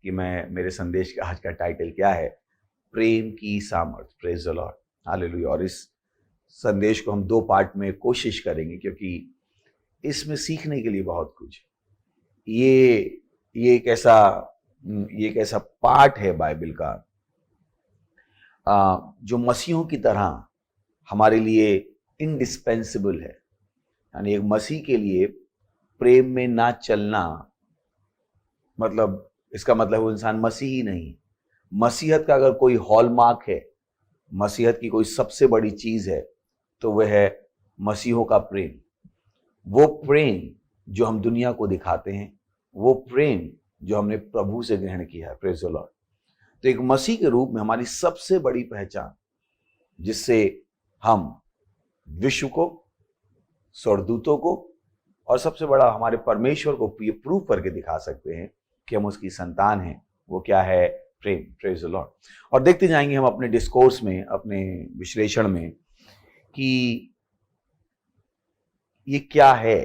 कि मेरे संदेश का आज का टाइटल क्या है, प्रेम की सामर्थ। Praise the lord, hallelujah. और इस संदेश को हम 2 पार्ट में कोशिश करेंगे, क्योंकि इसमें सीखने के लिए बहुत कुछ। ये एक ऐसा पार्ट है बाइबल का जो मसीहों की तरह हमारे लिए इंडिस्पेंसिबल है। यानी एक मसीह के लिए प्रेम में ना चलना, मतलब इसका मतलब वो इंसान मसीह ही नहीं। मसीहत का अगर कोई हॉलमार्क है, मसीहत की कोई सबसे बड़ी चीज है, तो तो वह है मसीहों का प्रेम। वो प्रेम जो हम दुनिया को दिखाते हैं, वो प्रेम जो हमने प्रभु से ग्रहण किया है। Praise the Lord. तो एक मसीह के रूप में हमारी सबसे बड़ी पहचान, जिससे हम विश्व को, स्वर्गदूतों को और सबसे बड़ा हमारे परमेश्वर को ये प्रूव करके दिखा सकते हैं कि हम उसकी संतान हैं, वो क्या है? प्रेम। Praise the lord. और देखते जाएंगे हम अपने डिस्कोर्स में, अपने विश्लेषण में कि ये क्या है,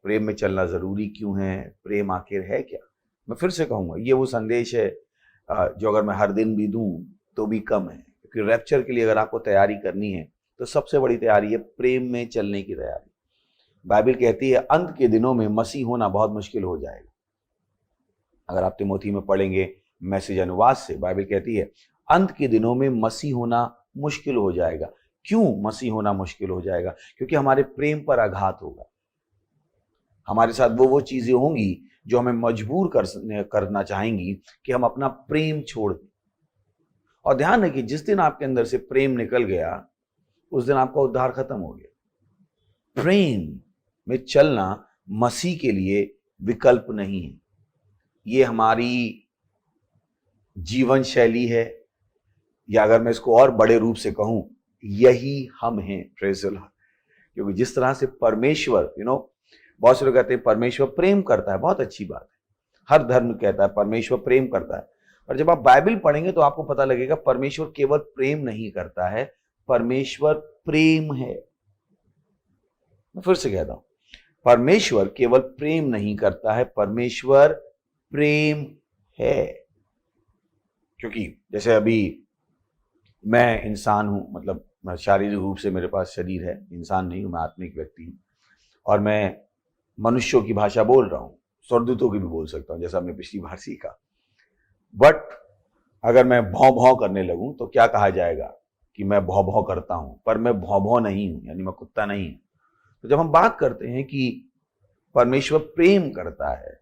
प्रेम में चलना जरूरी क्यों है, प्रेम आखिर है क्या। मैं फिर से कहूंगा, ये वो संदेश है जो अगर मैं हर दिन भी दूं तो भी कम है, क्योंकि रैप्चर के लिए अगर आपको तैयारी करनी है तो सबसे बड़ी तैयारी है प्रेम में चलने की तैयारी। बाइबल कहती है अंत के दिनों में मसीह होना बहुत मुश्किल हो जाएगा। अगर आप तिमोथी में पढ़ेंगे मैसेज अनुवाद से, बाइबल कहती है अंत के दिनों में मसीह होना मुश्किल हो जाएगा। क्यों मसीह होना मुश्किल हो जाएगा? क्योंकि हमारे प्रेम पर आघात होगा। हमारे साथ वो चीजें होंगी जो हमें मजबूर करना चाहेंगी कि हम अपना प्रेम छोड़ दें। और ध्यान रखिए, जिस दिन आपके अंदर से प्रेम निकल गया उस दिन आपका उद्धार खत्म हो गया। प्रेम में चलना मसीह के लिए विकल्प नहीं है, ये हमारी जीवन शैली है, या अगर मैं इसको और बड़े रूप से कहूं, यही हम हैं। Praise the Lord. क्योंकि जिस तरह से परमेश्वर, बहुत से लोग कहते हैं परमेश्वर प्रेम करता है, बहुत अच्छी बात है, हर धर्म कहता है परमेश्वर प्रेम करता है। और जब आप बाइबल पढ़ेंगे तो आपको पता लगेगा परमेश्वर केवल प्रेम नहीं करता है, परमेश्वर प्रेम है। मैं फिर से कहता हूं, परमेश्वर केवल प्रेम नहीं करता है, परमेश्वर प्रेम है। क्योंकि जैसे अभी मैं इंसान हूं, मतलब मैं शारीरिक रूप से मेरे पास शरीर है, इंसान नहीं हूं, मैं आत्मिक व्यक्ति हूं, और मैं मनुष्यों की भाषा बोल रहा हूं, स्वर्गदूतों की भी बोल सकता हूं, जैसा हमने पिछली बार सीखा। बट अगर मैं भौं भौं करने लगूं तो क्या कहा जाएगा कि मैं भौं भौं करता हूं, पर मैं भौं भौं नहीं हूं, यानी मैं कुत्ता नहीं हूं। तो जब हम बात करते हैं कि परमेश्वर प्रेम करता है,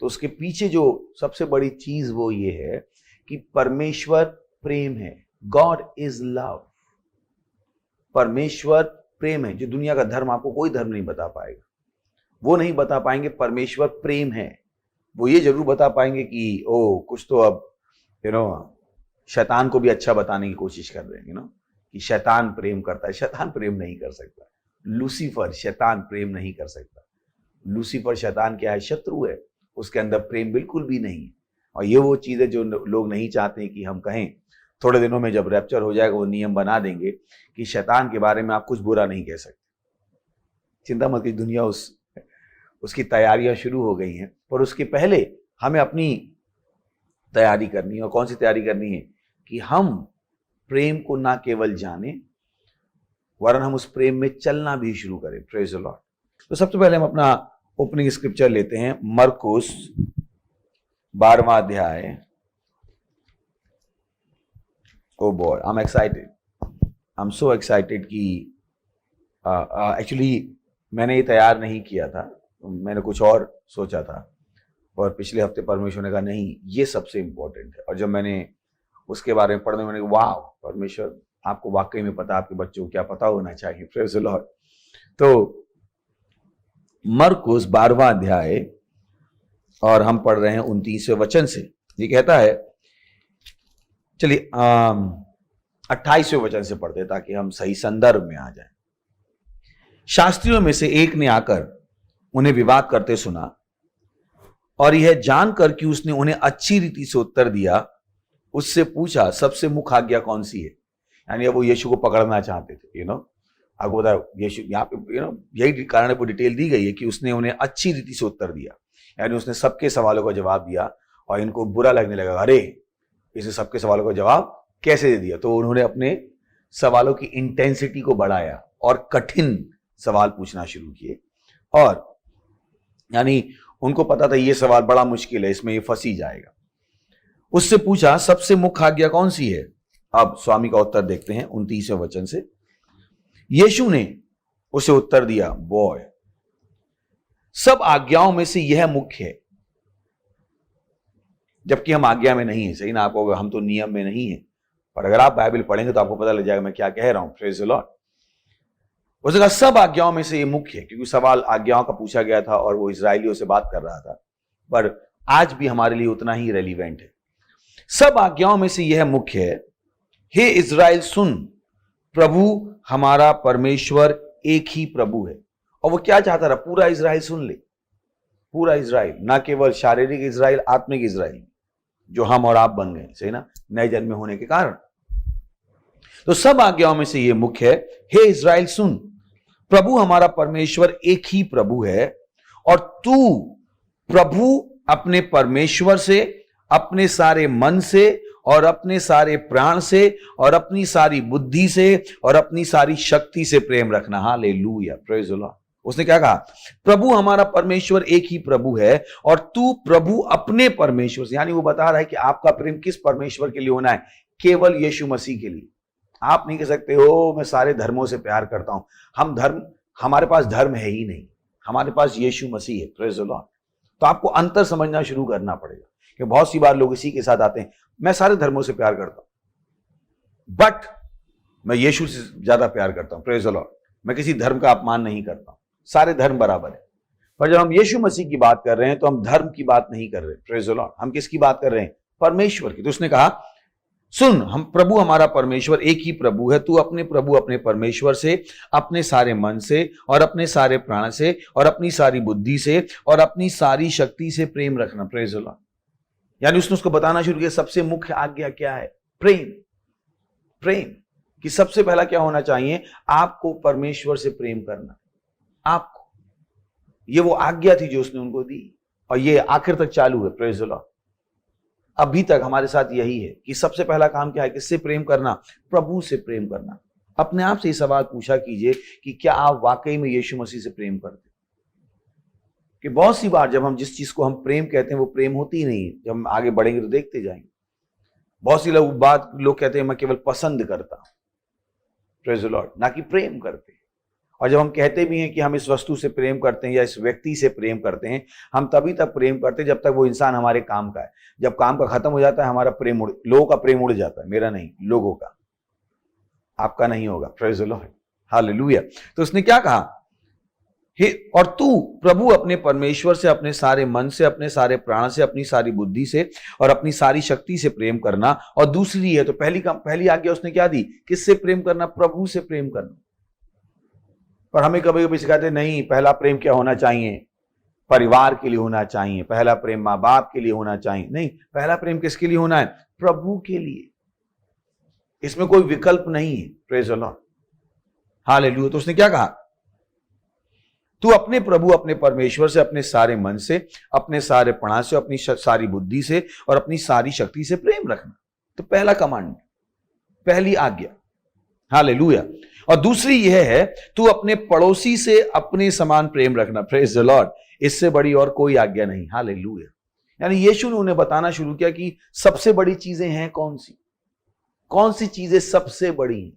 तो उसके पीछे जो सबसे बड़ी चीज वो ये है कि परमेश्वर प्रेम है। God is love. परमेश्वर प्रेम है। जो दुनिया का धर्म आपको कोई धर्म नहीं बता पाएगा, वो नहीं बता पाएंगे परमेश्वर प्रेम है। वो ये जरूर बता पाएंगे कि ओ कुछ तो अब शैतान को भी अच्छा बताने की कोशिश कर रहे हैं, कि शैतान प्रेम करता है। शैतान प्रेम नहीं कर सकता। लूसीफर शैतान प्रेम नहीं कर सकता। लूसीफर शैतान क्या है? शत्रु है। उसके अंदर प्रेम बिल्कुल भी नहीं है। और ये वो चीजें जो लोग नहीं चाहते कि हम कहें। थोड़े दिनों में जब रैप्चर हो जाएगा वो नियम बना देंगे कि शैतान के बारे में आप कुछ बुरा नहीं कह सकते। चिंता मत कीजिए, दुनिया उसकी तैयारियां शुरू हो गई हैं, पर उसके पहले हमें अपनी तैयारी करनी है। और कौन सी तैयारी करनी है? कि हम प्रेम को ना केवल जाने, वरन हम उस प्रेम में चलना भी शुरू करें। Praise the Lord. तो सबसे पहले हम अपना ओपनिंग स्क्रिप्चर लेते हैं, मरकुस 12वां अध्याय। Oh boy, I am excited, I am so excited कि एक्चुअली मैंने ये तैयार नहीं किया था, मैंने कुछ और सोचा था, और पिछले हफ्ते परमेश्वर ने कहा नहीं ये सबसे इंपॉर्टेंट है। और जब मैंने उसके बारे में पढ़ने, मैंने कहा वाह परमेश्वर, आपको वाकई में पता, आपके बच्चों को क्या पता होना चाहिए। Praise the Lord. तो मरकुस 12वां अध्याय, और हम पढ़ रहे हैं 29वें वचन से। ये कहता है, चलिए 28वें वचन से पढ़ते ताकि हम सही संदर्भ में आ जाएं। शास्त्रियों में से एक ने आकर उन्हें विवाद करते सुना, और यह जानकर कि उसने उन्हें अच्छी रीति से उत्तर दिया, उससे पूछा सबसे मुख्य आज्ञा कौन सी है। यानी वो यीशु को पकड़ना चाहते थे, आपको बता यीशु यहाँ पे यही कारण पर डिटेल दी गई है कि उसने उन्हें अच्छी रीति से उत्तर दिया, यानी उसने सबके सवालों का जवाब दिया। और इनको बुरा लगने लगा, अरे इसे सबके सवालों का जवाब कैसे दे दिया। तो उन्होंने अपने सवालों की इंटेंसिटी को बढ़ाया और कठिन सवाल पूछना शुरू किए। और यानी उनको पता था ये सवाल बड़ा मुश्किल है, इसमें ये फंस ही जाएगा। उससे पूछा सबसे मुख्य आज्ञा कौन सी है। अब स्वामी का उत्तर देखते हैं 29वें वचन से। यीशु ने उसे उत्तर दिया, बॉय सब आज्ञाओं में से यह मुख्य है। जबकि हम आज्ञा में नहीं है, सही ना, आपको हम तो नियम में नहीं है, पर अगर आप बाइबल पढ़ेंगे तो आपको पता लग जाएगा मैं क्या कह रहा हूं। Praise the Lord. उसने कहा सब आज्ञाओं में से ये मुख्य है, क्योंकि सवाल आज्ञाओं का पूछा गया था और वो इजरायलियों से बात कर रहा था, पर आज भी हमारे लिए उतना ही रेलिवेंट है। सब आज्ञाओं में से यह मुख्य है, हे इजराइल सुन, प्रभु हमारा परमेश्वर एक ही प्रभु है। और वो क्या चाहता था? पूरा इजराइल सुन ले, पूरा इजराइल, ना केवल शारीरिक इजराइल, आत्मिक इजराइल, जो हम और आप बन गए, सही ना, नए जन्म होने के कारण। तो सब आज्ञाओं में से यह मुख्य है, हे इजराइल सुन, प्रभु हमारा परमेश्वर एक ही प्रभु है, और तू प्रभु अपने परमेश्वर से, अपने सारे मन से और अपने सारे प्राण से और अपनी सारी बुद्धि से और अपनी सारी शक्ति से प्रेम रखना। Hallelujah, praise the Lord. उसने क्या कहा? प्रभु हमारा परमेश्वर एक ही प्रभु है, और तू प्रभु अपने परमेश्वर से, यानी वो बता रहा है कि आपका प्रेम किस परमेश्वर के लिए होना है? केवल यीशु मसीह के लिए। आप नहीं कह सकते हो मैं सारे धर्मों से प्यार करता हूं। हमारे पास धर्म है ही नहीं, हमारे पास यीशु मसीह है, प्रेज द लॉर्ड। तो आपको अंतर समझना शुरू करना पड़ेगा कि बहुत सी बार लोग इसी के साथ आते हैं, मैं सारे धर्मों से प्यार करता हूं बट मैं यीशु से ज्यादा प्यार करता हूं, प्रेज द लॉर्ड। मैं किसी धर्म का अपमान नहीं करता हूं, सारे धर्म बराबर है। पर जब हम यीशु मसीह की बात कर रहे हैं तो हम धर्म की बात नहीं कर रहे, प्रेज द लॉर्ड। हम किसकी बात कर रहे हैं? परमेश्वर की। तो उसने कहा सुन, हम प्रभु हमारा परमेश्वर एक ही प्रभु है, तू अपने प्रभु अपने परमेश्वर से, अपने सारे मन से और अपने सारे प्राण से और अपनी सारी बुद्धि से और अपनी सारी शक्ति से प्रेम रखना, प्रेज द लॉर्ड। यानी उसने उसको बताना शुरू किया सबसे मुख्य आज्ञा क्या है? प्रेम। प्रेम कि सबसे पहला क्या होना चाहिए? आपको परमेश्वर से प्रेम करना, आपको। ये वो आज्ञा थी जो उसने उनको दी, और ये आखिर तक चालू है, प्रेज द लॉर्ड। अभी तक हमारे साथ यही है कि सबसे पहला काम क्या है? किससे प्रेम करना? प्रभु से प्रेम करना। अपने आप से ये सवाल पूछा कीजिए कि क्या आप वाकई में यीशु मसीह से प्रेम करते? कि बहुत सी बार जब हम जिस चीज को हम प्रेम कहते हैं वो प्रेम होती ही नहीं है। जब हम आगे बढ़ेंगे तो देखते जाएंगे। बहुत सी लोग कहते हैं मैं केवल पसंद करता हूं, प्रेज द लॉर्ड, ना कि प्रेम करते। और जब हम कहते भी हैं कि हम इस वस्तु से प्रेम करते हैं या इस व्यक्ति से प्रेम करते हैं, हम तभी तक प्रेम करते हैं जब तक वो इंसान हमारे काम का है। जब काम का खत्म हो जाता है हमारा प्रेम लोगों का प्रेम उड़ जाता है, मेरा नहीं, लोगों का, आपका नहीं होगा, प्रेज द लॉर्ड, हालेलुया। तो उसने क्या कहा? और तू प्रभु अपने परमेश्वर से, अपने सारे मन से, अपने सारे प्राण से, अपनी सारी बुद्धि से और अपनी सारी शक्ति से प्रेम करना। और दूसरी है, तो पहली आज्ञा उसने क्या दी? किससे प्रेम करना? प्रभु से प्रेम करना। पर हमें कभी कभी सिखाते नहीं, पहला प्रेम क्या होना चाहिए? परिवार के लिए होना चाहिए, पहला प्रेम माँ बाप के लिए होना चाहिए। नहीं, पहला प्रेम किसके लिए होना है? प्रभु के लिए। इसमें कोई विकल्प नहीं है, प्रेज द लॉर्ड, हालेलुया। तो उसने क्या कहा? तू अपने प्रभु अपने परमेश्वर से, अपने सारे मन से, अपने सारे प्राण से, अपनी सारी बुद्धि से और अपनी सारी शक्ति से प्रेम रखना। तो पहला कमांड, पहली आज्ञा, हालेलुया। और दूसरी यह है, तू अपने पड़ोसी से अपने समान प्रेम रखना, प्रेज द लॉर्ड। इससे बड़ी और कोई आज्ञा नहीं, हालेलुया। यानी यीशु ने उन्हें बताना शुरू किया कि सबसे बड़ी चीजें हैं कौन सी, कौन सी चीजें सबसे बड़ी हैं,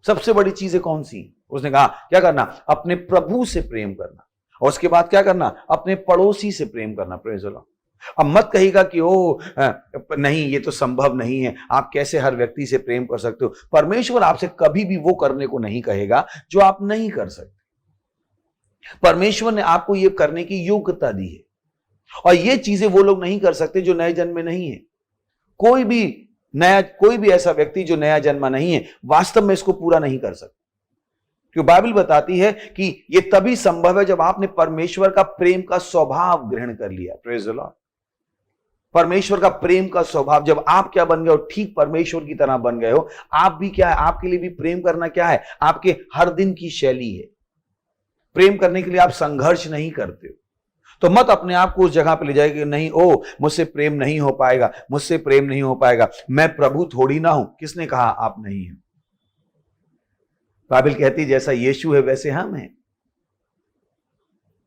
सबसे बड़ी चीजें कौन सी? उसने कहा क्या करना? अपने प्रभु से प्रेम करना, और उसके बाद क्या करना? अपने पड़ोसी से प्रेम करना, प्रेज द लॉर्ड। अब मत कहिएगा कि नहीं, ये तो संभव नहीं है, आप कैसे हर व्यक्ति से प्रेम कर सकते हो? परमेश्वर आपसे कभी भी वो करने को नहीं कहेगा जो आप नहीं कर सकते। परमेश्वर ने आपको ये करने की योग्यता दी है, और ये चीजें वो लोग नहीं कर सकते जो नए जन्म में नहीं है। कोई भी ऐसा व्यक्ति जो नया जन्मा नहीं है वास्तव में इसको पूरा नहीं कर सकता, क्योंकि बाइबल बताती है कि ये तभी संभव है जब आपने परमेश्वर का प्रेम का स्वभाव ग्रहण कर लिया, प्रेज द लॉर्ड। परमेश्वर का प्रेम का स्वभाव, जब आप क्या बन गए हो? ठीक परमेश्वर की तरह बन गए हो। आप भी क्या है? आपके लिए भी प्रेम करना क्या है? आपके हर दिन की शैली है। प्रेम करने के लिए आप संघर्ष नहीं करते हो। तो मत अपने आप को उस जगह पे ले जाए कि नहीं, मुझसे प्रेम नहीं हो पाएगा, मुझसे प्रेम नहीं हो पाएगा, मैं प्रभु थोड़ी ना हूं। किसने कहा आप नहीं हो? बाइबल कहती है जैसा यीशु है वैसे हम हैं।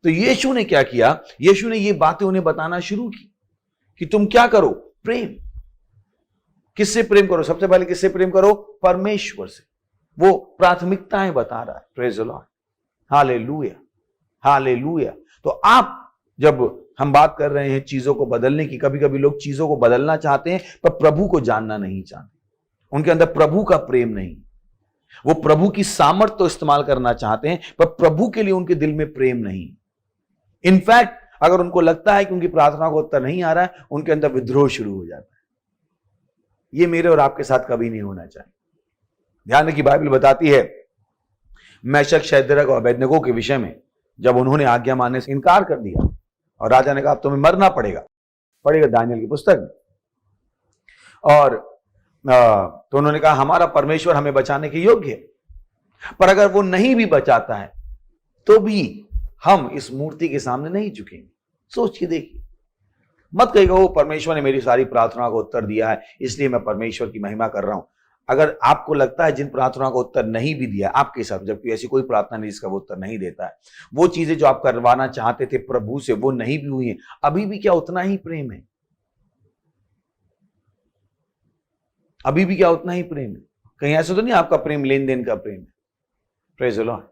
तो यीशु ने क्या किया? यीशु ने ये बातें उन्हें बताना शुरू की कि तुम क्या करो? प्रेम। किससे प्रेम करो? सबसे पहले किससे प्रेम करो? परमेश्वर से। वो प्राथमिकताएं बता रहा है, praise the lord, hallelujah, hallelujah. तो आप, जब हम बात कर रहे हैं चीजों को बदलने की, कभी कभी लोग चीजों को बदलना चाहते हैं पर प्रभु को जानना नहीं चाहते, उनके अंदर प्रभु का प्रेम नहीं। वो प्रभु की सामर्थ तो इस्तेमाल करना चाहते हैं, पर प्रभु के लिए उनके दिल में प्रेम नहीं। इनफैक्ट अगर उनको लगता है कि उनकी प्रार्थना को उत्तर नहीं आ रहा है, उनके अंदर विद्रोह शुरू हो जाता है। ये मेरे और आपके साथ कभी नहीं होना चाहिए। ध्यान रखिए, बाइबल बताती है मेशक, शैद्रक और अबेदनगो के विषय में, जब उन्होंने आज्ञा मानने से इनकार कर दिया और राजा ने कहा अब तुम्हें मरना पड़ेगा दानियेल की पुस्तक में, और तो उन्होंने कहा हमारा परमेश्वर हमें बचाने के योग्य है, पर अगर वो नहीं भी बचाता है तो भी हम इस मूर्ति के सामने नहीं झुकेंगे। सोच के देखिए, मत कहिएगा वो परमेश्वर ने मेरी सारी प्रार्थना को उत्तर दिया है इसलिए मैं परमेश्वर की महिमा कर रहा हूं। अगर आपको लगता है जिन प्रार्थना को उत्तर नहीं भी दिया आपके साथ, जबकि ऐसी कोई प्रार्थना नहीं जिसका वो उत्तर नहीं देता है, वो चीजें जो आप करवाना चाहते थे प्रभु से वो नहीं भी हुई हैं, अभी भी क्या उतना ही प्रेम है? अभी भी क्या उतना ही प्रेम है? कहीं ऐसा तो नहीं आपका प्रेम लेन देन का प्रेम है? Praise the Lord.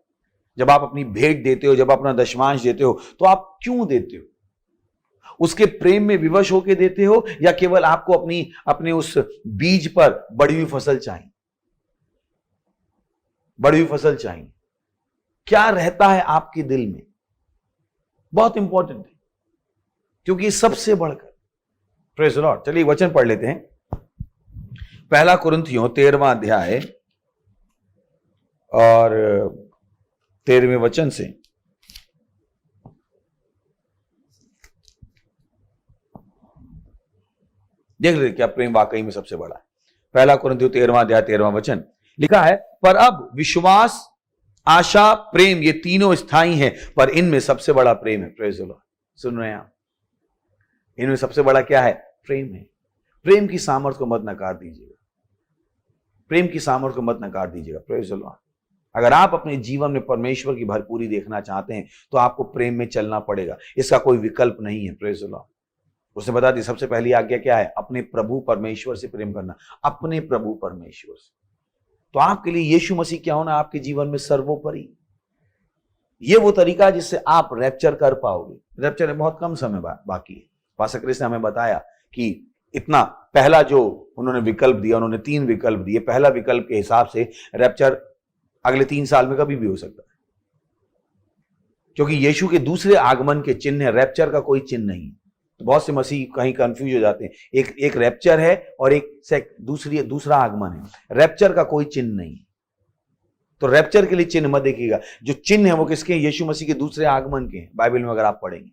जब आप अपनी भेंट देते हो, जब अपना दशमांश देते हो, तो आप क्यों देते हो? उसके प्रेम में विवश होकर देते हो या केवल आपको अपने उस बीज पर बढ़ी हुई फसल चाहिए? बढ़ी हुई फसल चाहिए। क्या रहता है आपके दिल में? बहुत इंपॉर्टेंट है, क्योंकि सबसे बढ़कर, प्रेज द लॉर्ड। चलिए वचन पढ़ लेते हैं। पहला कुरिन्थियों 13वां अध्याय और 13वें वचन से देख लेते क्या प्रेम वाकई में सबसे बड़ा है। पहला कुरिन्थियों 13वां अध्याय 13वां वचन लिखा है, पर अब विश्वास, आशा, प्रेम ये तीनों स्थायी हैं, पर इनमें सबसे बड़ा प्रेम है। Praise the Lord. सुन रहे हैं आप? इनमें सबसे बड़ा क्या है? प्रेम है। प्रेम की सामर्थ को मत नकार दीजिएगा। प्रेम की सामर्थ को मत नकार दीजिएगा। Praise the Lord. अगर आप अपने जीवन में परमेश्वर की भरपूरी देखना चाहते हैं तो आपको प्रेम में चलना पड़ेगा, इसका कोई विकल्प नहीं है। Praise the Lord. उसने बता दी सबसे पहली आज्ञा क्या है? अपने प्रभु परमेश्वर से प्रेम करना। अपने प्रभु परमेश्वर से। तो आपके लिए यीशु मसीह क्या होना? आपके जीवन में सर्वोपरि। यह वो तरीका है जिससे आप रैप्चर कर पाओगे। रैप्चर में बहुत कम समय बाकी है। पास्टर क्रिस ने हमें बताया कि इतना पहला जो उन्होंने विकल्प दिया, उन्होंने 3 विकल्प दिए। पहला विकल्प के हिसाब से रैप्चर अगले 3 साल में कभी भी हो सकता है, क्योंकि यीशु के दूसरे आगमन के चिन्ह है, रैप्चर का कोई चिन्ह नहीं। तो बहुत से मसीह कहीं कंफ्यूज हो जाते हैं। एक रैप्चर है और एक दूसरा आगमन है। रैप्चर का कोई चिन्ह नहीं। तो रैप्चर के लिए चिन्ह मत देखिएगा। जो चिन्ह है वो किसके? यीशु मसीह के दूसरे आगमन के हैं, बाइबल में अगर आप पढ़ेंगे।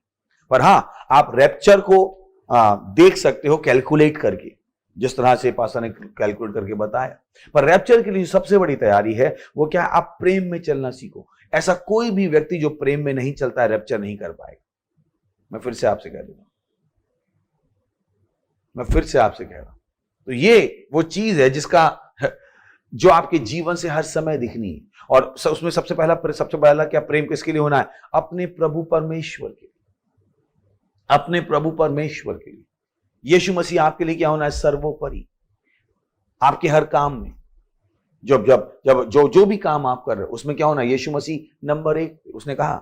पर हां, आप रैप्चर को देख सकते हो कैलकुलेट करके, जिस तरह से पास्टर ने कैलकुलेट करके बताया। पर रैप्चर के लिए सबसे बड़ी तैयारी है वो क्या है? आप प्रेम में चलना सीखो। ऐसा कोई भी व्यक्ति जो प्रेम में नहीं चलता है रैप्चर नहीं कर पाएगा। मैं फिर से आपसे कह दूंगा, तो ये वो चीज है जो आपके जीवन से हर समय दिखनी है। और उसमें सबसे पहला क्या प्रेम किसके लिए होना है? अपने प्रभु परमेश्वर के लिए। अपने प्रभु परमेश्वर के लिए। यीशु मसीह आपके लिए क्या होना है? सर्वोपरि। आपके हर काम में जो भी काम आप कर रहे हो उसमें क्या होना है? यीशु मसीह नंबर 1। उसने कहा।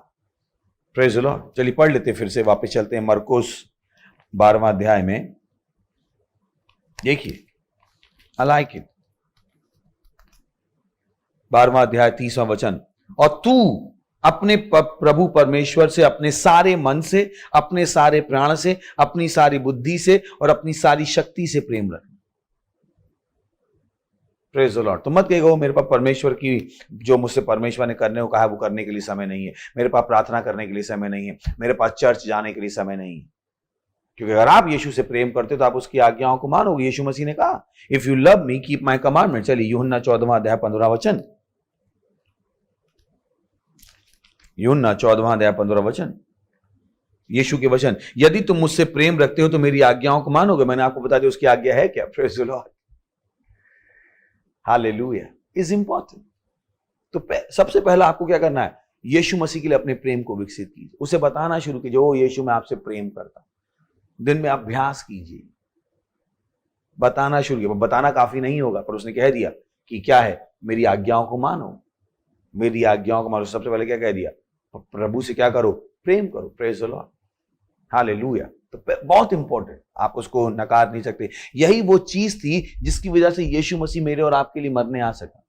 Praise the Lord. चलिए पढ़ लेते फिर से, वापस चलते हैं मरकुस 12वां अध्याय में। देखिए, आई लाइक इट। 12वां अध्याय 30वां वचन, और तू अपने प्रभु परमेश्वर से अपने सारे मन से, अपने सारे प्राण से, अपनी सारी बुद्धि से और अपनी सारी शक्ति से प्रेम रखना। Praise the Lord. तो मत कहिएगा मेरे पास परमेश्वर की, जो मुझसे परमेश्वर ने करने को कहा है वो करने के लिए समय नहीं है, मेरे पास प्रार्थना करने के लिए समय नहीं है, मेरे पास चर्च जाने के लिए समय नहीं है। क्योंकि अगर आप यीशु से प्रेम करते हो तो आप उसकी आज्ञाओं को मानोगे। यीशु मसीह ने कहा, if you love me keep my commandment. चलिए यूहन्ना 14वां अध्याय 15वां वचन। यूहन्ना 14वां अध्याय 15वां वचन, यीशु के वचन, यदि तुम मुझसे प्रेम रखते हो तो मेरी आज्ञाओं को मानोगे। मैंने आपको बता दिया उसकी आज्ञा है क्या? Praise the lord. Hallelujah. Is important. तो सबसे पहला आपको क्या करना है? यीशु मसीह के लिए अपने प्रेम को विकसित कीजिए। उसे बताना शुरू कीजिए, ओ यीशु मैं आपसे प्रेम करता हूं। दिन में अभ्यास कीजिए, बताना शुरू कीजिए। बताना काफी नहीं होगा, पर उसने कह दिया कि क्या है? मेरी आज्ञाओं को मानो, मेरी आज्ञाओं को मानो। सबसे पहले क्या कह दिया? प्रभु से क्या करो? प्रेम करो। Praise the lord. हालेलुया। तो बहुत इंपॉर्टेंट, आप उसको नकार नहीं सकते। यही वो चीज थी जिसकी वजह से यीशु मसीह मेरे और आपके लिए मरने आ सका।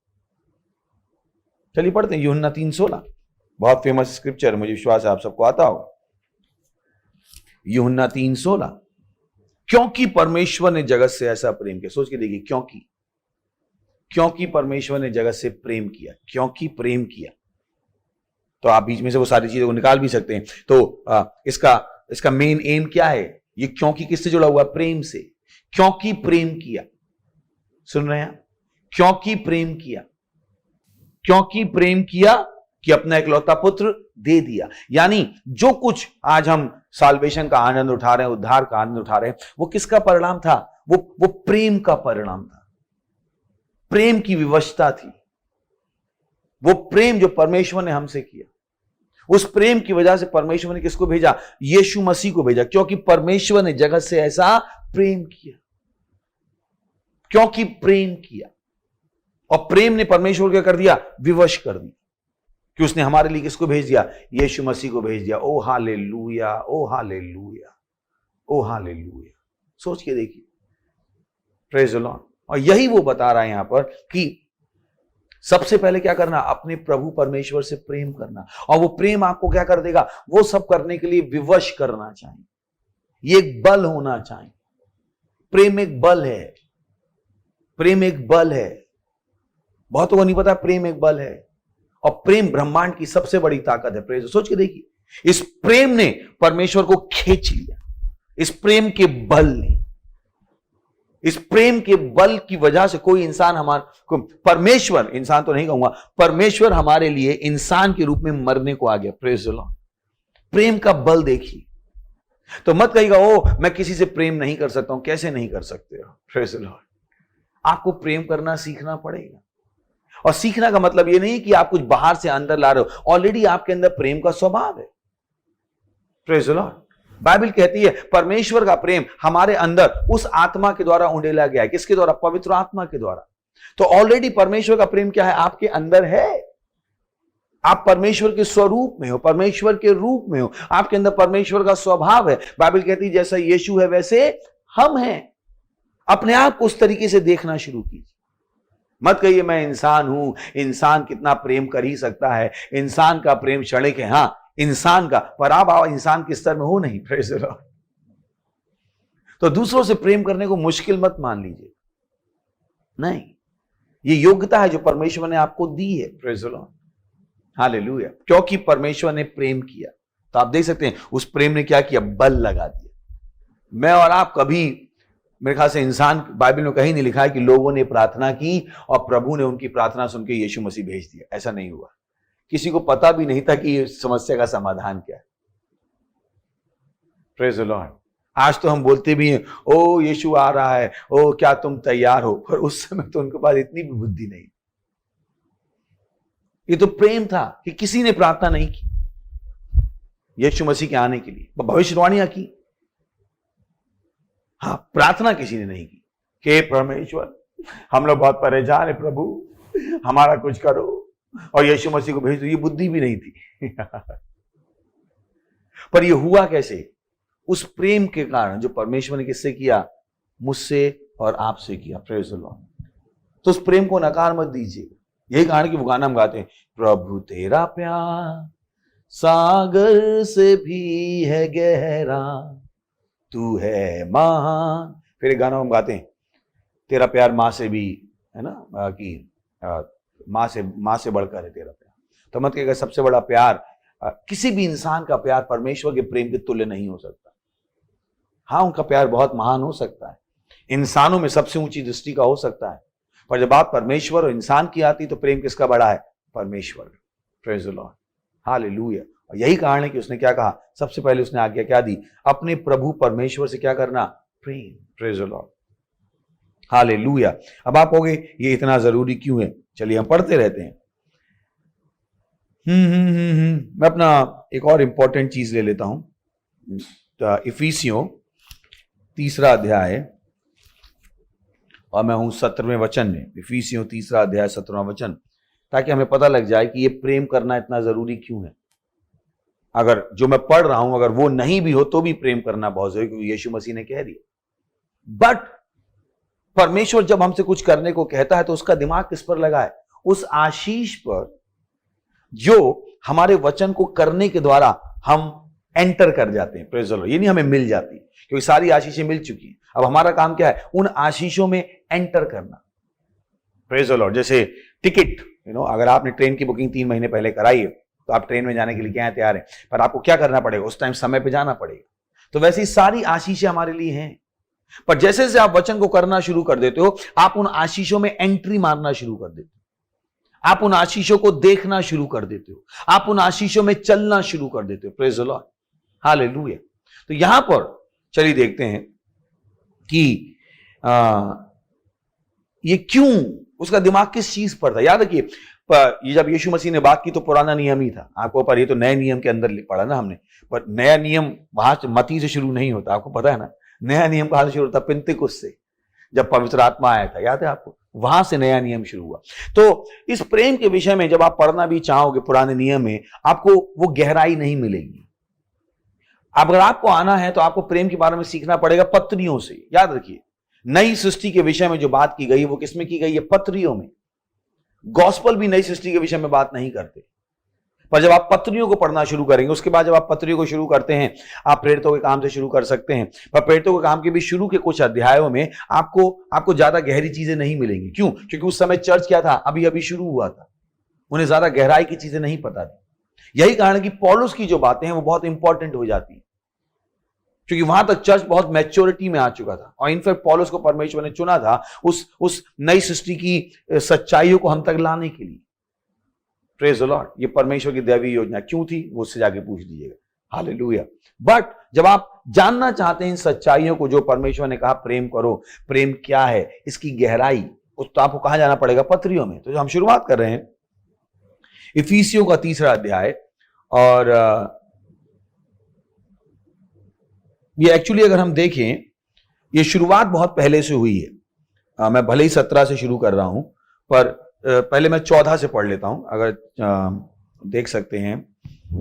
चलिए पढ़ते हैं यूहन्ना 3:16, बहुत फेमस स्क्रिप्चर, मुझे विश्वास है आप सबको आता होगा। यूहन्ना 3:16, क्योंकि परमेश्वर ने जगत से ऐसा प्रेम किया। सोच के देखिए, क्योंकि परमेश्वर ने जगत से प्रेम किया, क्योंकि प्रेम किया। तो आप बीच में से वो सारी चीजों को निकाल भी सकते हैं। तो इसका मेन एम क्या है? ये क्योंकि किससे जुड़ा हुआ? प्रेम से। क्योंकि प्रेम किया, सुन रहे हैं? क्योंकि प्रेम किया, क्योंकि प्रेम किया कि अपना इकलौता पुत्र दे दिया। यानी जो कुछ आज हम साल्वेशन का आनंद उठा रहे हैं, उद्धार का आनंद उठा रहे हैं, वो किसका परिणाम था? वो प्रेम का परिणाम था, प्रेम की विवशता थी। वो प्रेम जो परमेश्वर ने हमसे किया, उस प्रेम की वजह से परमेश्वर ने किसको भेजा? यीशु मसीह को भेजा, क्योंकि परमेश्वर ने जगत से ऐसा प्रेम किया, क्योंकि प्रेम किया। और प्रेम ने परमेश्वर क्या कर दिया? विवश कर दिया, कि उसने हमारे लिए किसको भेज दिया? यीशु मसीह को भेज दिया। ओ हालेलुया, ओ हालेलुया, ओ हालेलुया। सोच के देखिए, प्रेज द लॉर्ड। और यही वो बता रहा है यहां पर कि सबसे पहले क्या करना? अपने प्रभु परमेश्वर से प्रेम करना। और वो प्रेम आपको क्या कर देगा? वो सब करने के लिए विवश करना चाहिए। ये एक बल होना चाहिए। प्रेम एक बल है, प्रेम एक बल है। बहुतों को नहीं पता प्रेम एक बल है, और प्रेम ब्रह्मांड की सबसे बड़ी ताकत है। प्रेम, सोच के देखिए, इस प्रेम ने परमेश्वर को खींच लिया। इस प्रेम के बल ने, इस प्रेम के बल की वजह से कोई इंसान परमेश्वर, इंसान तो नहीं कहूंगा, परमेश्वर हमारे लिए इंसान के रूप में मरने को आ गया। Praise the Lord. प्रेम का बल देखिए। तो मत कहिएगा ओ मैं किसी से प्रेम नहीं कर सकता हूं। कैसे नहीं कर सकते हो? Praise the Lord. आपको प्रेम करना सीखना पड़ेगा। और सीखना का मतलब यह नहीं कि आप कुछ बाहर से अंदर ला रहे हो, ऑलरेडी आपके अंदर प्रेम का स्वभाव है। Praise the Lord. बाइबल कहती है परमेश्वर का प्रेम हमारे अंदर उस आत्मा के द्वारा उंडेला गया है। किसके द्वारा? पवित्र आत्मा के द्वारा। तो ऑलरेडी परमेश्वर का प्रेम क्या है? आपके अंदर है। आप परमेश्वर के स्वरूप में हो, परमेश्वर के रूप में हो, आपके अंदर परमेश्वर का स्वभाव है। बाइबल कहती है जैसा यीशु है वैसे हम हैं। अपने आप को उस तरीके से देखना शुरू कीजिए। मत कहिए मैं इंसान हूं, इंसान कितना प्रेम कर ही सकता है, इंसान का प्रेम क्षणिक है। हां, इंसान का, पर आप इंसान के स्तर में हो नहीं। Praise the Lord. तो दूसरों से प्रेम करने को मुश्किल मत मान लीजिए। नहीं, ये योग्यता है जो परमेश्वर ने आपको दी है। Praise the lord. हालेलुया। क्योंकि परमेश्वर ने प्रेम किया। तो आप देख सकते हैं उस प्रेम ने क्या किया? बल लगा दिया। मैं और आप कभी, मेरे ख्याल से इंसान, बाइबल में कहीं नहीं लिखा है कि लोगों ने प्रार्थना की और प्रभु ने उनकी प्रार्थना सुन के यीशु मसीह भेज दिया। ऐसा नहीं हुआ। किसी को पता भी नहीं था कि इस समस्या का समाधान क्या है। Praise the Lord. आज तो हम बोलते भी हैं ओ यीशु आ रहा है, ओ क्या तुम तैयार हो, पर उस समय तो उनके पास इतनी भी बुद्धि नहीं। ये तो प्रेम था कि किसी ने प्रार्थना नहीं की यीशु मसीह के आने के लिए। भविष्यवाणियां की, हाँ, प्रार्थना किसी ने नहीं की कि परमेश्वर हम लोग बहुत परेशान है, प्रभु हमारा कुछ करो और यीशु मसीह को भेज दो। ये बुद्धि भी नहीं थी। पर ये हुआ कैसे? उस प्रेम के कारण जो परमेश्वर ने किससे किया? मुझसे और आपसे किया। Praise the Lord. तो उस प्रेम को नकार मत दीजिए। यही कारण कि वो गाना हम गाते हैं, प्रभु तेरा प्यार सागर से भी है गहरा, तू है महान। फिर एक गाना हम गाते हैं, तेरा प्यार मां से भी, है ना, कि मां से बढ़कर है तेरा प्यार। तो मत कहिएगा सबसे बड़ा प्यार, किसी भी इंसान का प्यार परमेश्वर के प्रेम के तुल्य नहीं हो सकता। हाँ, उनका प्यार बहुत महान हो सकता है, इंसानों में सबसे ऊंची दृष्टि का हो सकता है, पर जब बात परमेश्वर और इंसान की आती तो प्रेम किसका बड़ा है? परमेश्वर। Praise the lord. हालेलुया। और यही कारण है कि उसने क्या कहा? सबसे पहले उसने आज्ञा क्या दी? अपने प्रभु परमेश्वर से क्या करना? प्रेम। Praise the lord. हालेलुया। अब आप कहोगे ये इतना जरूरी क्यों है? चलिए हम पढ़ते रहते हैं। मैं अपना एक और इंपॉर्टेंट चीज ले लेता हूं। इफिसियों 3 अध्याय, और मैं हूं 17वें वचन में। इफिसियों 3 अध्याय 17वां वचन, ताकि हमें पता लग जाए कि ये प्रेम करना इतना जरूरी क्यों है। अगर जो मैं पढ़ रहा हूं अगर वो नहीं भी हो तो भी प्रेम करना बहुत जरूरी, क्योंकि यीशु मसीह ने कह दिया। बट परमेश्वर जब हमसे कुछ करने को कहता है तो उसका दिमाग किस पर लगा है? उस आशीष पर जो हमारे वचन को करने के द्वारा हम एंटर कर जाते हैं। Praise the Lord. ये नहीं हमें मिल जाती, क्योंकि सारी आशीषें मिल चुकी हैं। अब हमारा काम क्या है? उन आशीषों में एंटर करना। Praise the Lord. जैसे टिकट, अगर आपने ट्रेन की बुकिंग 3 महीने पहले कराई है तो आप ट्रेन में जाने के लिए क्या तैयार हैं, पर आपको क्या करना पड़ेगा? उस टाइम समय पे जाना पड़ेगा। तो वैसे ही सारी आशीषें हमारे लिए हैं, पर जैसे जैसे आप वचन को करना शुरू कर देते हो, आप उन आशीषों में एंट्री मारना शुरू कर देते हो, आप उन आशीषों को देखना शुरू कर देते हो, आप उन आशीषों में चलना शुरू कर देते हो। Praise the lord, hallelujah. तो यहां पर चलिए देखते हैं कि ये क्यों, उसका दिमाग किस चीज पर था। याद रखिए, ये जब यीशु मसीह ने बात की तो पुराना नियम ही था आपको, पर ये तो नए नियम के अंदर पढ़ा ना हमने। पर नया नियम वहां मती से शुरू नहीं होता, आपको पता है ना। नया नियम कहां से शुरू होता? पिन्तेकुस्त से, जब पवित्र आत्मा आया था, याद है आपको? वहां से नया नियम शुरू हुआ। तो इस प्रेम के विषय में जब आप पढ़ना भी चाहोगे पुराने नियम में, आपको वो गहराई नहीं मिलेगी। अगर आपको आना है तो आपको प्रेम के बारे में सीखना पड़ेगा पत्रियों से। याद रखिए, नई सृष्टि के विषय में जो बात की गई वो किसमें की गई है? पत्रियों में। गॉस्पल भी नई सृष्टि के विषय में बात नहीं करते, पर जब आप पत्रियों को पढ़ना शुरू करेंगे, उसके बाद जब आप पत्रियों को शुरू करते हैं, आप प्रेरितों के काम से शुरू कर सकते हैं। पर प्रेरितों के काम के भी शुरू के कुछ अध्यायों में आपको ज्यादा गहरी चीजें नहीं मिलेंगी। क्यों? क्योंकि उस समय चर्च क्या था? अभी अभी शुरू हुआ था, उन्हें ज्यादा गहराई की चीजें नहीं पता थी। यही कारण है कि पौलुस की जो बातें हैं वो बहुत इंपॉर्टेंट हो जाती है, क्योंकि वहां तक चर्च बहुत मैच्योरिटी में आ चुका था। और इनफैक्ट पौलुस को परमेश्वर ने चुना था उस नई सृष्टि की सच्चाइयों को हम तक लाने के लिए। Praise the Lord. ये परमेश्वर की दैवीय योजना क्यों थी, वो उससे जाके पूछ लीजिएगा। हालेलुया। बट जब आप जानना चाहते हैं इन सच्चाइयों को, जो परमेश्वर ने कहा प्रेम करो, प्रेम क्या है, इसकी गहराई, तो आपको कहां जाना पड़ेगा? पत्रियों में। तो हम शुरुआत कर रहे हैं इफिसियों का 3रा अध्याय। और ये एक्चुअली अगर हम देखें, ये शुरुआत बहुत पहले से हुई है। मैं भले ही 17 से शुरू कर रहा हूं, पर पहले मैं 14 से पढ़ लेता हूं। अगर देख सकते हैं,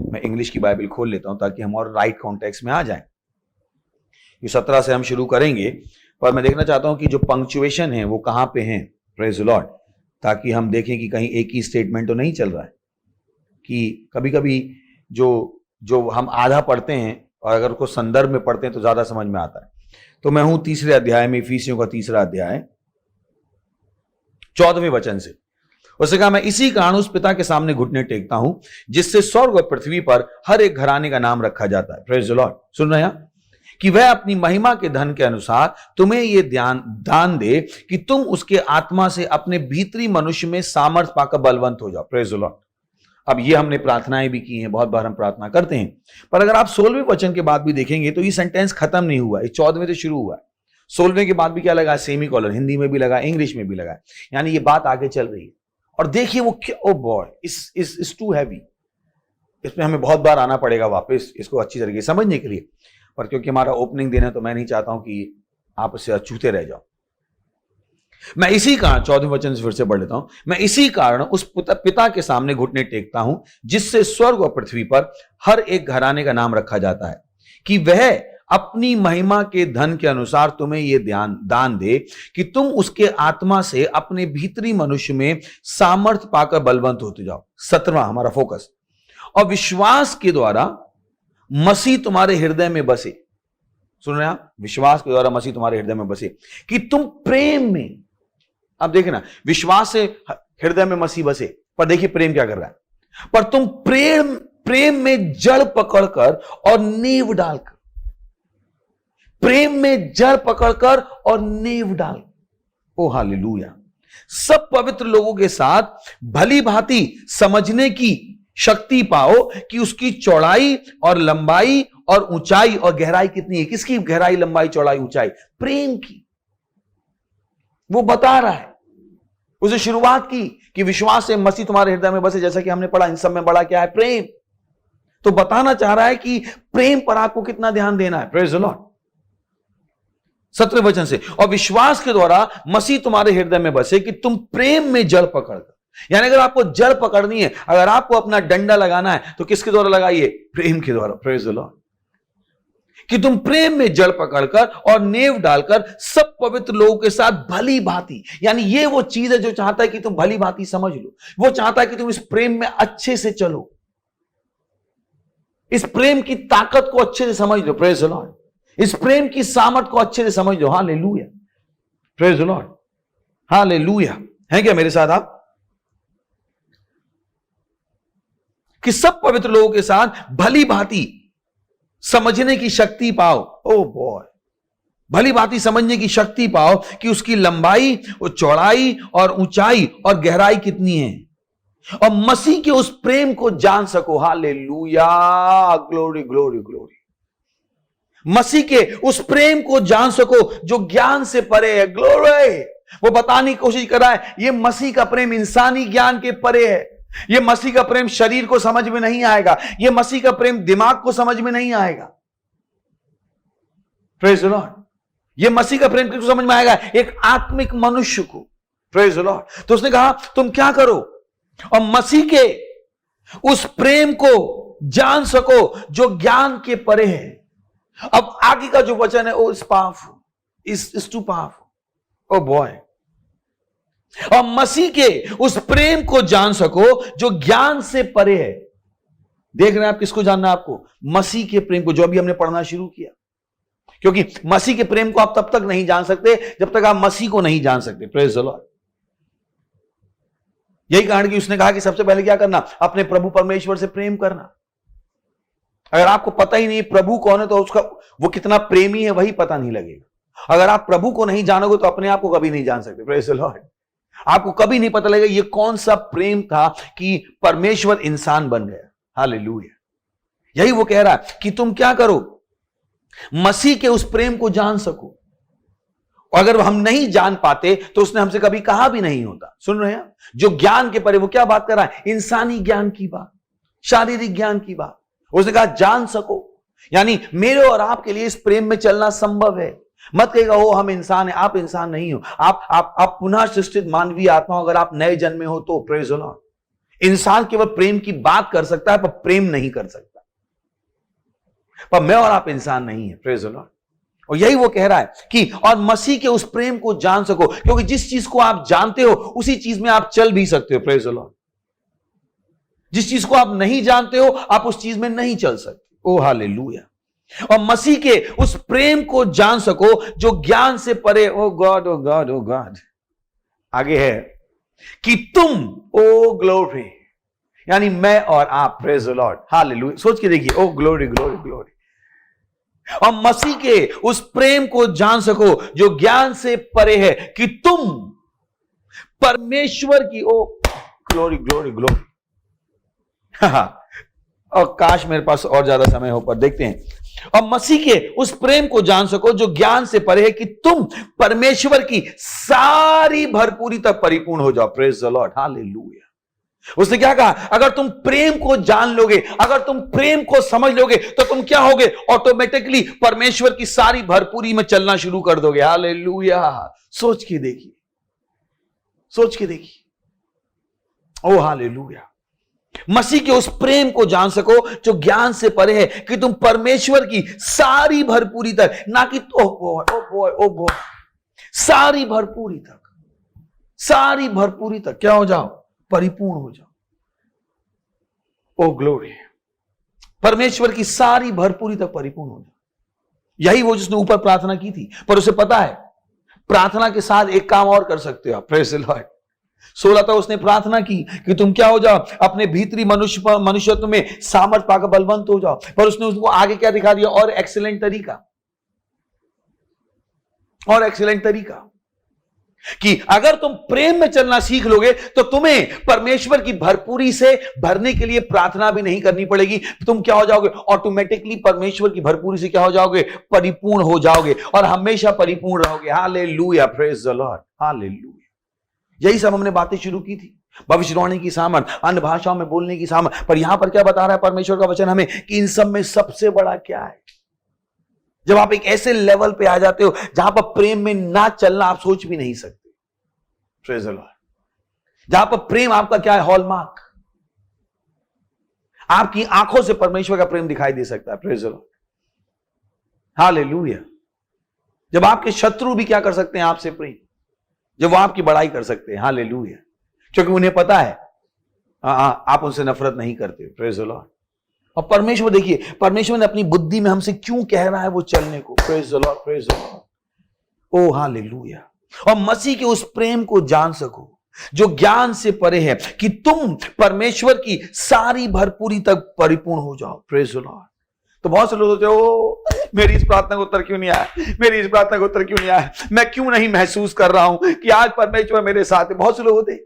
मैं इंग्लिश की बाइबल खोल लेता हूं ताकि हम और राइट कॉन्टेक्स्ट में आ जाएं। ये 17 से हम शुरू करेंगे, पर मैं देखना चाहता हूं कि जो पंक्चुएशन है वो कहां पे है। Praise the Lord. ताकि हम देखें कि कहीं एक ही स्टेटमेंट तो नहीं चल रहा है। कि कभी कभी जो हम आधा पढ़ते हैं और अगर उसको संदर्भ में पढ़ते हैं तो ज्यादा समझ में आता है। तो मैं हूं 3रे अध्याय में, इफिसियों का 3रा अध्याय 14वें वचन से। उसने कहा, मैं इसी कारण उस पिता के सामने घुटने टेकता हूं जिससे स्वर्ग और पृथ्वी पर हर एक घराने का नाम रखा जाता है। Praise the Lord. सुन रहे हैं? कि वह अपनी महिमा के धन के अनुसार तुम्हें यह दान दे कि तुम उसके आत्मा से अपने भीतरी मनुष्य में सामर्थ पाकर बलवंत हो जाओ। Praise the Lord. अब ये हमने प्रार्थनाएं भी की हैं, बहुत बार हम प्रार्थना करते हैं, पर अगर आप 16वें वचन के बाद भी देखेंगे तो ये सेंटेंस खत्म नहीं हुआ, ये 14वें से शुरू हुआ है। 16वें के बाद भी क्या लगा? सेमीकोलन। हिंदी में भी लगा, इंग्लिश में भी लगा, यानी ये बात आगे चल रही है। और देखिए वो क्या, ओ बॉय, इस टू हैवी। इसमें हमें बहुत बार आना पड़ेगा वापस इसको अच्छी तरीके से समझने के लिए, पर क्योंकि हमारा ओपनिंग दिन है तो मैं नहीं चाहता हूं कि आप इससे अछूते रह जाओ। मैं इसी कारण 14वें वचन से फिर से पढ़ लेता हूं। मैं इसी कारण उस पिता के सामने घुटने टेकता हूं जिससे स्वर्ग और पृथ्वी पर हर एक घराने का नाम रखा जाता है, कि वह अपनी महिमा के धन के अनुसार तुम्हें यह दान दे कि तुम उसके आत्मा से अपने भीतरी मनुष्य में सामर्थ पाकर बलवंत होते जाओ। 17वां हमारा फोकस। और विश्वास के द्वारा मसीह तुम्हारे हृदय में बसे। सुन रहे हैं आप? विश्वास के द्वारा मसीह तुम्हारे हृदय में बसे कि तुम प्रेम में। अब देखिए ना, विश्वास से हृदय में मसीह बसे, पर देखिए प्रेम क्या कर रहा है? पर तुम प्रेम में जड़ पकड़कर और नींव डालकर, प्रेम में जड़ पकड़कर और नींव डाल। ओ हालेलुया। सब पवित्र लोगों के साथ भली भांति समझने की शक्ति पाओ कि उसकी चौड़ाई और लंबाई और ऊंचाई और गहराई कितनी है। किसकी गहराई, लंबाई, चौड़ाई, ऊंचाई? प्रेम की। वो बता रहा है, उसे शुरुआत की कि विश्वास से मसीह तुम्हारे हृदय में बसे, जैसा कि हमने पढ़ा। इन सब में बड़ा क्या है? प्रेम। तो बताना चाह रहा है कि प्रेम पर आपको कितना ध्यान देना है। Praise the Lord. 17वें वचन से, और विश्वास के द्वारा मसीह तुम्हारे हृदय में बसे कि तुम प्रेम में जड़ पकड़कर, यानी अगर आपको जड़ पकड़नी है, अगर आपको अपना डंडा लगाना है तो किसके द्वारा लगाइए? प्रेम के द्वारा। Praise the Lord. कि तुम प्रेम में जड़ पकड़कर और नेव डालकर सब पवित्र लोगों के साथ भली भांति, यानी ये वो चीज है जो चाहता है कि तुम भली भांति समझ लो, वो चाहता है कि तुम इस प्रेम में अच्छे से चलो, इस प्रेम की ताकत को अच्छे से समझ लो। Praise the Lord. इस प्रेम की सामर्थ को अच्छे से समझ लो। Hallelujah, praise the lord, hallelujah. हैं क्या मेरे साथ आप? कि सब पवित्र लोगों के साथ भली भांति समझने की शक्ति पाओ। ओ बॉय, भली भांति समझने की शक्ति पाओ कि उसकी लंबाई और चौड़ाई और ऊंचाई और गहराई कितनी है, और मसीह के उस प्रेम को जान सको। Hallelujah, glory glory glory. मसीह के उस प्रेम को जान सको जो ज्ञान से परे है। ग्लोरी। वो बताने की कोशिश कर रहा है ये मसीह का प्रेम इंसानी ज्ञान के परे है। ये मसीह का प्रेम शरीर को समझ में नहीं आएगा, ये मसीह का प्रेम दिमाग को समझ में नहीं आएगा। Praise the Lord. ये मसीह का प्रेम किसको समझ में आएगा? एक आत्मिक मनुष्य को। Praise the Lord. तो उसने कहा तुम क्या करो और मसीह के उस प्रेम को जान सको जो ज्ञान के परे है। अब आगे का जो वचन है O is powerful, is too powerful. O boy, और मसीह के उस प्रेम को जान सको जो ज्ञान से परे है। देख रहे हैं आप किसको जानना है? आपको मसीह के प्रेम को, जो अभी हमने पढ़ना शुरू किया। क्योंकि मसीह के प्रेम को आप तब तक नहीं जान सकते जब तक आप मसीह को नहीं जान सकते। Praise the Lord. यही कारण कि उसने कहा कि सबसे पहले क्या करना? अपने प्रभु परमेश्वर से प्रेम करना। अगर आपको पता ही नहीं प्रभु कौन है तो उसका वो कितना प्रेमी है वही पता नहीं लगेगा। अगर आप प्रभु को नहीं जानोगे तो अपने आप को कभी नहीं जान सकते। Praise the Lord. आपको कभी नहीं पता लगेगा ये कौन सा प्रेम था कि परमेश्वर इंसान बन गया। हालेलुया। यही वो कह रहा है कि तुम क्या करो, मसीह के उस प्रेम को जान सको। अगर हम नहीं जान पाते तो उसने हमसे कभी कहा भी नहीं होता। सुन रहे हैं? जो ज्ञान के परे, वो क्या बात कर रहा है? इंसानी ज्ञान की बात, शारीरिक ज्ञान की बात। उसने कहा जान सको, यानी मेरे और आपके लिए इस प्रेम में चलना संभव है। मत कहेगा ओ हम इंसान हैं, आप इंसान नहीं हो। आप पुनः सृष्टित मानवीय आत्मा हो। अगर आप नए जन्मे हो तो प्रेज द लॉर्ड। इंसान केवल प्रेम की बात कर सकता है पर प्रेम नहीं कर सकता। पर मैं और आप इंसान नहीं है। Praise the lord. और यही वो कह रहा है कि और मसीह के उस प्रेम को जान सको, क्योंकि जिस चीज को आप जानते हो उसी चीज में आप चल भी सकते हो। Praise the Lord. जिस चीज को आप नहीं जानते हो आप उस चीज में नहीं चल सकते। ओ हालेलुया। और मसीह के उस प्रेम को जान सको जो ज्ञान से परे। ओ गॉड, ओ गॉड, ओ गॉड। आगे है कि तुम, ओ ग्लोरी, यानी मैं और आप। Praise the lord, hallelujah. सोच के देखिए, ओ ग्लोरी ग्लोरी ग्लोरी। और मसीह के उस प्रेम को जान सको जो ज्ञान से परे है, कि तुम परमेश्वर की, ओ ग्लोरी ग्लोरी ग्लोरी। और काश मेरे पास और ज्यादा समय हो, पर देखते हैं। और मसीह के उस प्रेम को जान सको जो ज्ञान से परे है, कि तुम परमेश्वर की सारी भरपूरी तक परिपूर्ण हो जाओ। Praise the lord, hallelujah. उसने क्या कहा? अगर तुम प्रेम को जान लोगे, अगर तुम प्रेम को समझ लोगे तो तुम क्या होगे? ऑटोमेटिकली परमेश्वर की सारी भरपूरी में चलना शुरू कर दोगे। हालेलुया। सोच के देखिए, सोच के देखिए। ओ हालेलुया। मसीह के उस प्रेम को जान सको जो ज्ञान से परे है, कि तुम परमेश्वर की सारी भरपूरी तक, ना कि oh boy oh boy oh boy, सारी भरपूरी तक, सारी भरपूरी तक क्या हो जाओ? परिपूर्ण हो जाओ। ओ ग्लोरी। परमेश्वर की सारी भरपूरी तक परिपूर्ण हो जाओ। यही वो जिसने ऊपर प्रार्थना की थी। पर उसे पता है प्रार्थना के साथ एक काम और कर सकते हो आप। Praise the Lord. 16 तक उसने प्रार्थना की कि तुम क्या हो जाओ? अपने भीतरी मनुष्यत्व में सामर्थ पाकर बलवंत हो जाओ। पर उसने उसको आगे क्या दिखा दिया? और एक्सीलेंट तरीका, और एक्सीलेंट तरीका, कि अगर तुम प्रेम में चलना सीख लोगे तो तुम्हें परमेश्वर की भरपूरी से भरने के लिए प्रार्थना भी नहीं करनी पड़ेगी। तुम क्या हो जाओगे? ऑटोमेटिकली परमेश्वर की भरपूरी से क्या हो जाओगे? परिपूर्ण हो जाओगे, और हमेशा परिपूर्ण रहोगे। Hallelujah, praise the lord, hallelujah. यही सब हमने बातें शुरू की थी। भविष्यवाणी की सामर्थ, अन्य भाषाओं में बोलने की सामर्थ। पर यहां पर क्या बता रहा है परमेश्वर का वचन हमें? कि इन सब में सबसे बड़ा क्या है? जब आप एक ऐसे लेवल पे आ जाते हो जहां पर प्रेम में ना चलना आप सोच भी नहीं सकते। Praise the Lord. जहां पर प्रेम आपका क्या है? हॉलमार्क। आपकी आंखों से परमेश्वर का प्रेम दिखाई दे सकता है। Praise the lord. हालेलुया। जब आपके शत्रु भी क्या कर सकते हैं आपसे प्रेम, जब वो आपकी बड़ाई कर सकते हैं, हालेलुया, क्योंकि उन्हें पता है आप उनसे नफरत नहीं करते। Praise the lord. और परमेश्वर देखिए, परमेश्वर ने अपनी बुद्धि में हमसे क्यों कह रहा है वो चलने को। Praise the Lord, praise the Lord. O hallelujah. और मसीह के उस प्रेम को जान सको जो ज्ञान से परे है, कि तुम परमेश्वर की सारी भरपूरी तक परिपूर्ण हो जाओ। Praise the Lord. तो बहुत से लोग सोचते हो मेरी इस प्रार्थना का उत्तर क्यों नहीं आया, मेरी इस प्रार्थना का उत्तर क्यों नहीं आया, मैं क्यों नहीं महसूस कर रहा हूं कि आज परमेश्वर मेरे साथ है। बहुत से लोग होते,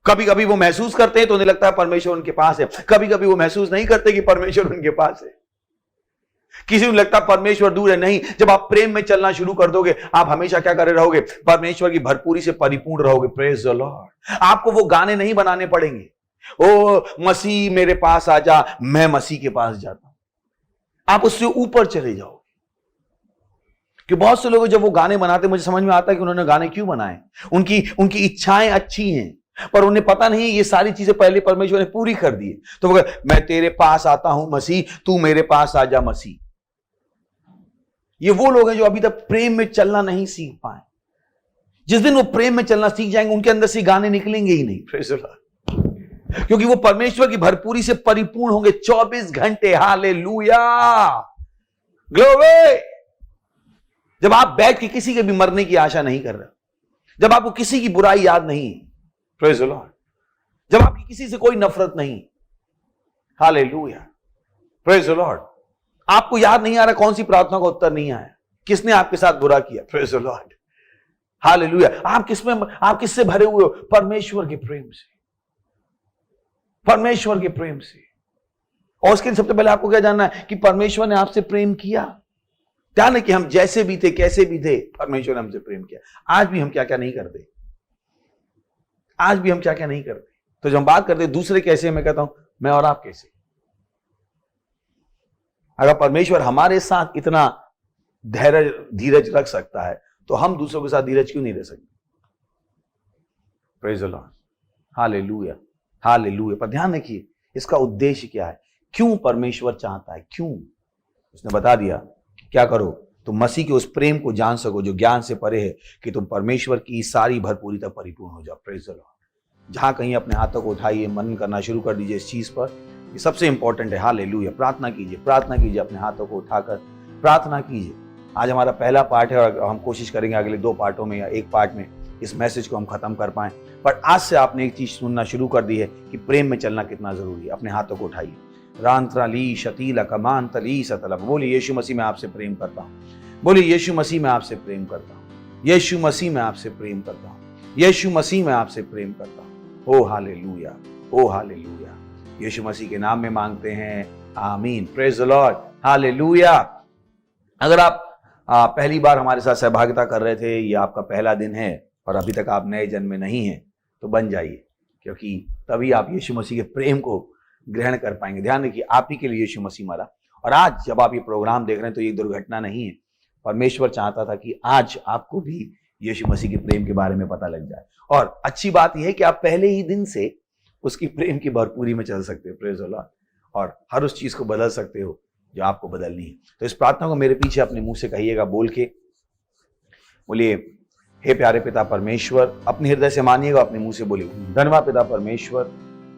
कभी कभी वो महसूस करते हैं तो उन्हें लगता है परमेश्वर उनके पास है, कभी कभी वो महसूस नहीं करते कि परमेश्वर उनके पास है। किसी को लगता परमेश्वर दूर है, नहीं। जब आप प्रेम में चलना शुरू कर दोगे, आप हमेशा क्या करे रहोगे, परमेश्वर की भरपूरी से परिपूर्ण रहोगे। Praise the Lord. आपको वो गाने नहीं बनाने पड़ेंगे, ओ मसीह मेरे पास आजा, मैं मसीह के पास जाता हूं। आप उससे ऊपर चले जाओगे। कि बहुत से लोग जब वो गाने बनाते, मुझे समझ में आता है कि उन्होंने गाने क्यों बनाए। उनकी इच्छाएं अच्छी हैं, पर उन्हें पता नहीं ये सारी चीजें पहले परमेश्वर ने पूरी कर दी। तो वो मैं तेरे पास आता हूं मसीह, तू मेरे पास आजा मसीह। ये वो लोग हैं जो अभी तक प्रेम में चलना नहीं सीख पाए। जिस दिन वो प्रेम में चलना सीख जाएंगे, उनके अंदर से गाने निकलेंगे ही नहीं। Praise the Lord. क्योंकि वो परमेश्वर की भरपूरी से परिपूर्ण होंगे 24 घंटे। Hallelujah, glory. जब आप बैठ के किसी के भी मरने की आशा नहीं कर रहे, जब आपको किसी की बुराई याद नहीं, प्रेज़ द लॉर्ड, जब आपकी किसी से कोई नफरत नहीं, हालेलुया, प्रेज़ द लॉर्ड, आपको याद नहीं आ रहा कौन सी प्रार्थना का उत्तर नहीं आया, किसने आपके साथ बुरा किया, प्रेज़ द लॉर्ड, हालेलुया, आप किससे भरे हुए हो? परमेश्वर के प्रेम से, परमेश्वर के प्रेम से। और उसके लिए सबसे पहले आपको क्या जानना है कि परमेश्वर ने आपसे प्रेम किया। ध्यान है कि हम जैसे भी थे, कैसे भी थे, परमेश्वर ने हमसे प्रेम किया। आज भी हम क्या क्या नहीं करते, आज भी हम क्या क्या नहीं करते। तो जब हम बात करते दूसरे कैसे, मैं कहता हूं मैं और आप कैसे। अगर परमेश्वर हमारे साथ इतना धैर्य धीरज रख सकता है, तो हम दूसरों के साथ धीरज क्यों नहीं रह सकते। Praise the lord, hallelujah, hallelujah. पर ध्यान रखिए इसका उद्देश्य क्या है, क्यों परमेश्वर चाहता है, क्यों। उसने बता दिया क्या करो, तुम मसीह के उस प्रेम को जान सको जो ज्ञान से परे है, कि तुम परमेश्वर की सारी भरपूरी तक परिपूर्ण हो जाओ। Praise the Lord. जहां कहीं अपने हाथों को उठाइए, मनन करना शुरू कर दीजिए इस चीज पर, ये सबसे इंपॉर्टेंट है। हालेलुया। प्रार्थना कीजिए, प्रार्थना कीजिए, अपने हाथों को उठाकर प्रार्थना कीजिए। आज हमारा पहला पार्ट है और हम कोशिश करेंगे अगले 2 पार्टों में या 1 पार्ट में इस मैसेज को हम खत्म कर पाएं। पर आज से आपने एक चीज सुनना शुरू कर दी है कि प्रेम में चलना कितना जरूरी है। अपने हाथों को उठाइए। रांतराली शतीला कमान तली सतलम। बोलिए यीशु मसीह मैं आपसे प्रेम करता हूँ। बोलिए यीशु मसीह मैं आपसे प्रेम करता हूँ। यीशु मसीह मैं आपसे प्रेम करता हूँ। यीशु मसीह मैं आपसे प्रेम करता हूँ। ओ हालेलुया, ओ हालेलुया। यीशु मसीह के नाम में मांगते हैं, आमीन। Praise the lord, hallelujah. अगर आप पहली बार हमारे साथ सहभागिता कर रहे थे, ये आपका पहला दिन है और अभी तक आप नए जन्म में नहीं हैं, तो बन जाइए, क्योंकि तभी आप यीशु मसीह के प्रेम को ग्रहण कर पाएंगे। ध्यान रखिए आप ही के लिए यीशु मसीह मरा। और आज जब आप ये प्रोग्राम देख रहे हैं तो ये दुर्घटना नहीं है। परमेश्वर चाहता था कि आज आपको भी यीशु मसीह के प्रेम के बारे में पता लग जाए। और अच्छी बात यह है कि आप पहले ही दिन से उसकी प्रेम की भरपूरी में चल सकते हो। Praise the lord. और हर उस चीज को बदल सकते हो जो आपको बदलनी है। तो इस प्रार्थना को मेरे पीछे अपने मुंह से कहिएगा, बोल के बोलिए, हे प्यारे पिता परमेश्वर। अपने हृदय से मानिएगा, अपने मुंह से बोलिए, धन्यवाद पिता परमेश्वर,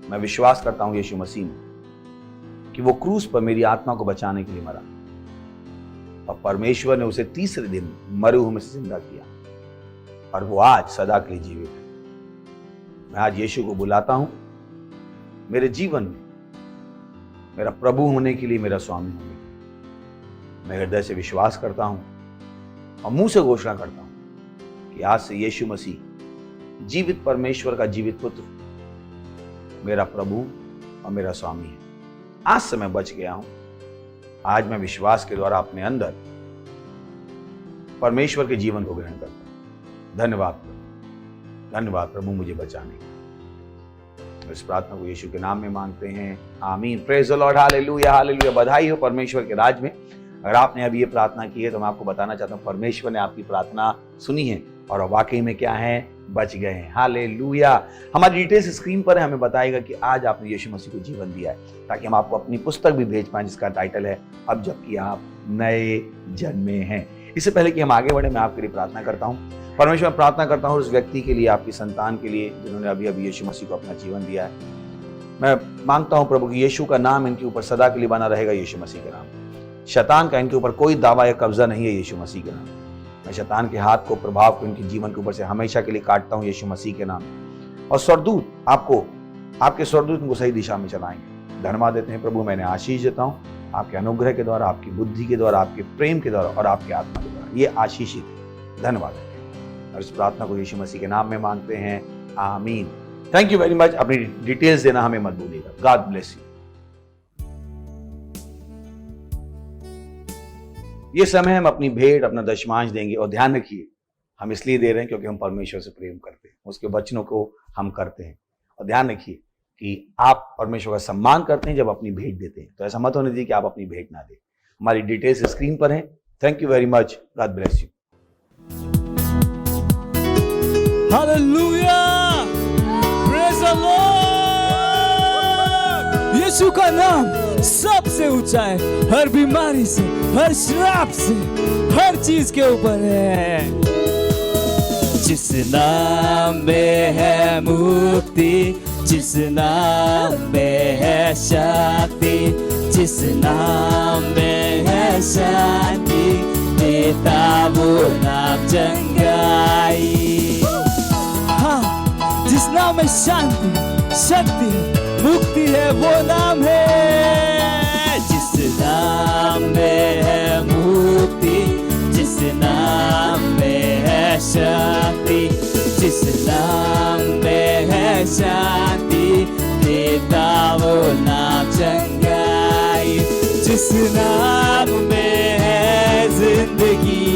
मैं विश्वास करता हूं यीशु मसीह में कि वो क्रूस पर मेरी आत्मा को बचाने के लिए मरा और परमेश्वर ने उसे तीसरे दिन मरे हुए में से जिंदा किया और वो आज सदा के लिए जीवित है। मैं आज यीशु को बुलाता हूं मेरे जीवन में मेरा प्रभु होने के लिए, मेरा स्वामी होने के लिए। मैं हृदय से विश्वास करता हूं और मुंह से घोषणा करता हूं कि आज से यीशु मसीह जीवित परमेश्वर का जीवित पुत्र मेरा प्रभु और मेरा स्वामी है। आज से मैं बच गया हूं। आज मैं विश्वास के द्वारा अपने अंदर परमेश्वर के जीवन को ग्रहण करता हूं। धन्यवाद प्रभु, धन्यवाद प्रभु मुझे बचाने के। इस प्रार्थना को यीशु के नाम में मांगते हैं, आमीन। Praise the lord, hallelujah, hallelujah. बधाई हो परमेश्वर के राज में। अगर आपने अभी ये प्रार्थना की है तो मैं आपको बताना चाहता हूँ परमेश्वर ने आपकी प्रार्थना सुनी है और वाकई में क्या है, बच गए हैं। हालेलुया। हमारी डिटेल्स स्क्रीन पर है, हमें बताएगा कि आज आपने यीशु मसीह को जीवन दिया है, ताकि हम आपको अपनी पुस्तक भी भेज पाएं जिसका टाइटल है अब जबकि आप नए जन्मे हैं। इससे पहले कि हम आगे बढ़े, मैं आपके लिए प्रार्थना करता हूँ। परमेश्वर, मैं प्रार्थना करता हूँ उस व्यक्ति के लिए, आपकी संतान के लिए जिन्होंने अभी अभी यीशु मसीह को अपना जीवन दिया है। मैं मांगता हूँ प्रभु कि यीशु का नाम इनके ऊपर सदा के लिए बना रहेगा, यीशु मसीह के नाम। शैतान का इनके ऊपर कोई दावा या कब्जा नहीं है, यीशु मसीह के नाम। मैं शैतान के हाथ को, प्रभाव को इनके जीवन के ऊपर से हमेशा के लिए काटता हूँ, यीशु मसीह के नाम। और स्वर्गदूत आपके स्वर्गदूत इनको सही दिशा में चलाएंगे। धन्यवाद देते हैं प्रभु, मैंने आशीष देता हूँ आपके अनुग्रह के द्वारा, आपकी बुद्धि के द्वारा, आपके प्रेम के द्वारा और आपके आत्मा के द्वारा। ये आशीषित है। धन्यवाद देते हैं और इस प्रार्थना को यीशु मसीह के नाम में मांगते हैं, आमीन। Thank you very much. अपनी डिटेल्स देना हमें मत भूलिएगा। God bless you. ये समय हम अपनी भेंट, अपना दशमांश देंगे और ध्यान रखिए, हम इसलिए दे रहे हैं क्योंकि हम परमेश्वर से प्रेम करते हैं, उसके वचनों को हम करते हैं। और ध्यान रखिए कि आप परमेश्वर का सम्मान करते हैं जब अपनी भेंट देते हैं, तो ऐसा मत होने दीजिए कि आप अपनी भेंट ना दें। हमारी डिटेल्स स्क्रीन पर हैं। Thank you very much. God bless you. Hallelujah, praise the lord. यीशु का नाम सबसे ऊंचा है, हर बीमारी से, हर श्राप से, हर चीज के ऊपर है। जिस नाम में है मुक्ति, जिस नाम में है शक्ति, जिस नाम में है शांति, देता वो नाम चंगाई। हाँ, जिस नाम में शांति, शक्ति, मुक्ति है, वो नाम है। जिस नाम में है मुक्ति, जिस नाम में है शक्ति, जिस नाम में है शांति, देता वो नाम चंगाई। जिस नाम में है जिंदगी,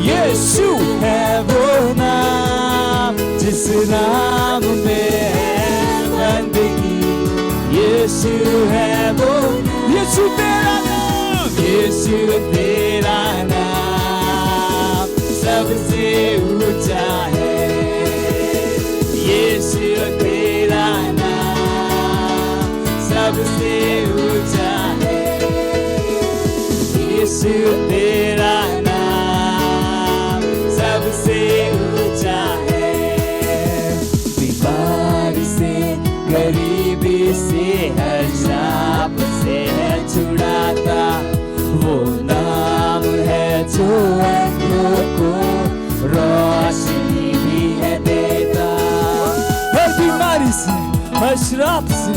यीशु है वो नाम। जिस नाम में है बंदगी, यीशु है वो। यीशु तेरा नाम, यीशु तेरा नाम सबसे ऊंचा है। यीशु तेरा नाम सबसे ऊंचा है। यीशु तेरा नाम सबसे ऊंचा है। बीमारी से, गरीबी से, हर श्राप से है छुड़ाता वो नाम है जो अंधों को रोशनी भी है देता। हर बीमारी से, हर श्राप से,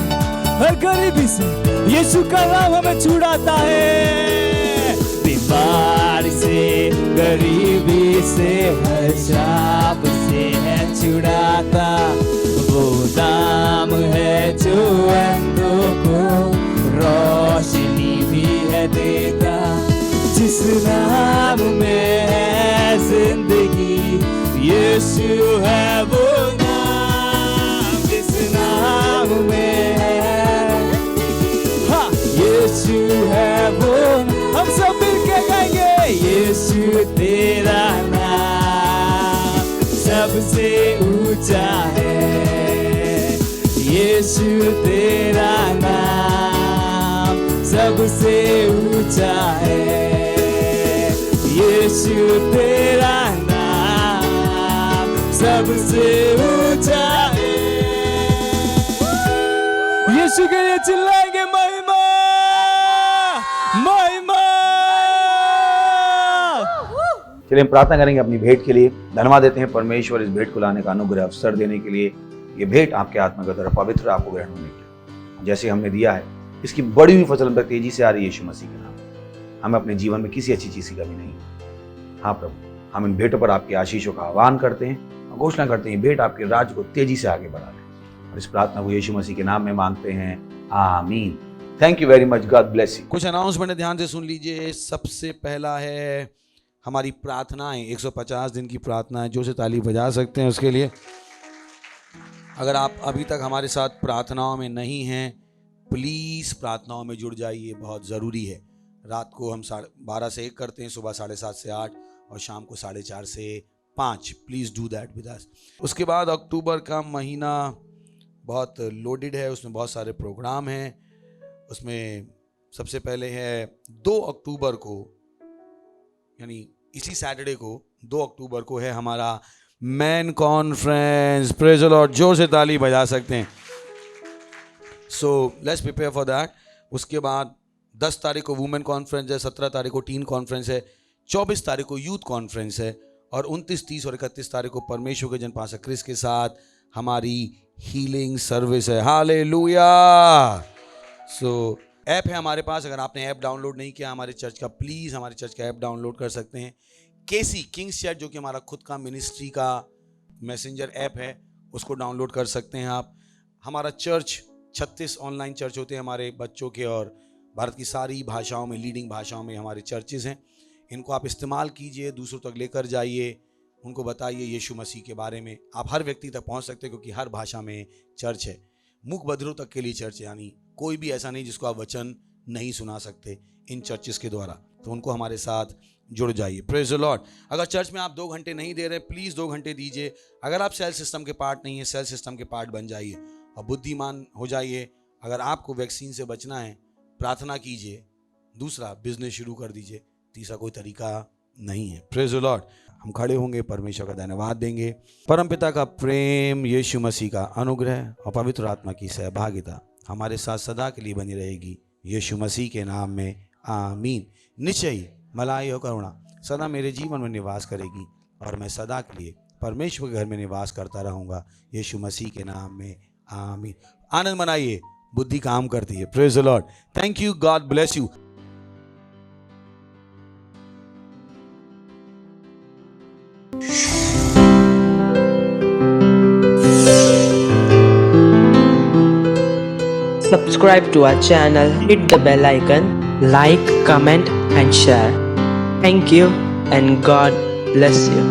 हर गरीबी से यीशु का नाम हमें छुड़ाता है। बीमारी से, गरीबी से, हर श्राप से है छुड़ाता वो नाम है जो अंधों को रोशनी भी है देता। जिस नाम में है जिंदगी, यीशु है वो नाम। जिस नाम में है, हाँ, यीशु है वो। हम सब मिलके गाएंगे, यीशु तेरा नाम सबसे ऊंचा है। यीशु तेरा नाम सबसे ऊंचा है। यीशु तेरा नाम सबसे ऊंचा है। यीशु के लिए चिल्लाएंगे महिमा, महिमा। चलिए हम प्रार्थना करेंगे अपनी भेंट के लिए। धन्यवाद देते हैं परमेश्वर इस भेंट को लाने का अनुग्रह, अवसर देने के लिए। ये भेंट आपके आत्मा के द्वारा पवित्र, आपको ग्रहण होने के जैसे हमने दिया है, इसकी बड़ी हुई फसल हम तक तेजी से आ रही है यीशु मसीह के नाम। हमें अपने जीवन में किसी अच्छी चीज की कमी नहीं। हाँ प्रभु, हम इन भेंटों पर आपकी आशीषों का आह्वान करते हैं और घोषणा करते हैं भेंट आपके राज्य को तेजी से आगे बढ़ा ले। और इस प्रार्थना को यीशु मसीह के नाम में मांगते हैं, आमीन। Thank you very much. God bless you. कुछ अनाउंसमेंट ध्यान से सुन लीजिए। सबसे पहला है हमारी प्रार्थनाएं, 150 दिन की प्रार्थनाएं। जो से ताली बजा सकते हैं उसके लिए। अगर आप अभी तक हमारे साथ प्रार्थनाओं में नहीं हैं, प्लीज़ प्रार्थनाओं में जुड़ जाइए, बहुत ज़रूरी है। रात को हम 12 से 1 करते हैं, सुबह 7:30 से 8 और शाम को 4:30 से 5 please do that with us. उसके बाद अक्टूबर का महीना बहुत लोडेड है, उसमें बहुत सारे प्रोग्राम हैं। उसमें सबसे पहले है 2 अक्टूबर को, यानी इसी सैटरडे को 2 अक्टूबर को है हमारा man conference. Praise the Lord, जोर से ताली बजा सकते हैं। So let's prepare for that. उसके बाद 10 तारीख को वुमेन कॉन्फ्रेंस है, 17 तारीख को टीन कॉन्फ्रेंस है, 24 तारीख को यूथ कॉन्फ्रेंस है और 29, 30 और 31 तारीख को परमेश्वर के जन पास्टर क्रिस के साथ हमारी हीलिंग सर्विस है। हालेलुया। सो ऐप है हमारे पास, अगर आपने ऐप डाउनलोड नहीं किया हमारे चर्च का, प्लीज़ हमारे चर्च का ऐप डाउनलोड कर सकते हैं। केसी किंग्स चैट जो कि हमारा खुद का मिनिस्ट्री का मैसेंजर ऐप है, उसको डाउनलोड कर सकते हैं आप। हमारा चर्च 36 ऑनलाइन चर्च होते हैं हमारे बच्चों के, और भारत की सारी भाषाओं में, लीडिंग भाषाओं में हमारे चर्चेज़ हैं। इनको आप इस्तेमाल कीजिए, दूसरों तक लेकर जाइए, उनको बताइए यीशु मसीह के बारे में। आप हर व्यक्ति तक पहुंच सकते हैं क्योंकि हर भाषा में चर्च है। मूक बधिरों तक के लिए चर्च है, यानी कोई भी ऐसा नहीं जिसको आप वचन नहीं सुना सकते इन चर्चेस के द्वारा, तो उनको हमारे साथ जुड़ जाइए। Praise the Lord. अगर चर्च में आप 2 घंटे नहीं दे रहे, प्लीज़ 2 घंटे दीजिए। अगर आप सेल सिस्टम के पार्ट नहीं है, सेल सिस्टम के पार्ट बन जाइए और बुद्धिमान हो जाइए। अगर आपको वैक्सीन से बचना है, प्रार्थना कीजिए। दूसरा, बिजनेस शुरू कर दीजिए। तीसरा कोई तरीका नहीं है। Praise the Lord. हम खड़े होंगे, परमेश्वर का धन्यवाद देंगे। परमपिता का प्रेम, यीशु मसीह का अनुग्रह और पवित्र आत्मा की सहभागिता हमारे साथ सदा के लिए बनी रहेगी, यीशु मसीह के नाम में, आमीन। निश्चय ही मलाई और करुणा सदा मेरे जीवन में निवास करेगी और मैं सदा के लिए परमेश्वर के घर में निवास करता रहूँगा, यीशु मसीह के नाम में, आमीन। आनंद मनाइए, बुद्धि काम करती है। Praise the Lord. Thank you, God bless you. Subscribe to our channel, hit the bell icon, like, comment and share. Thank you and God bless you.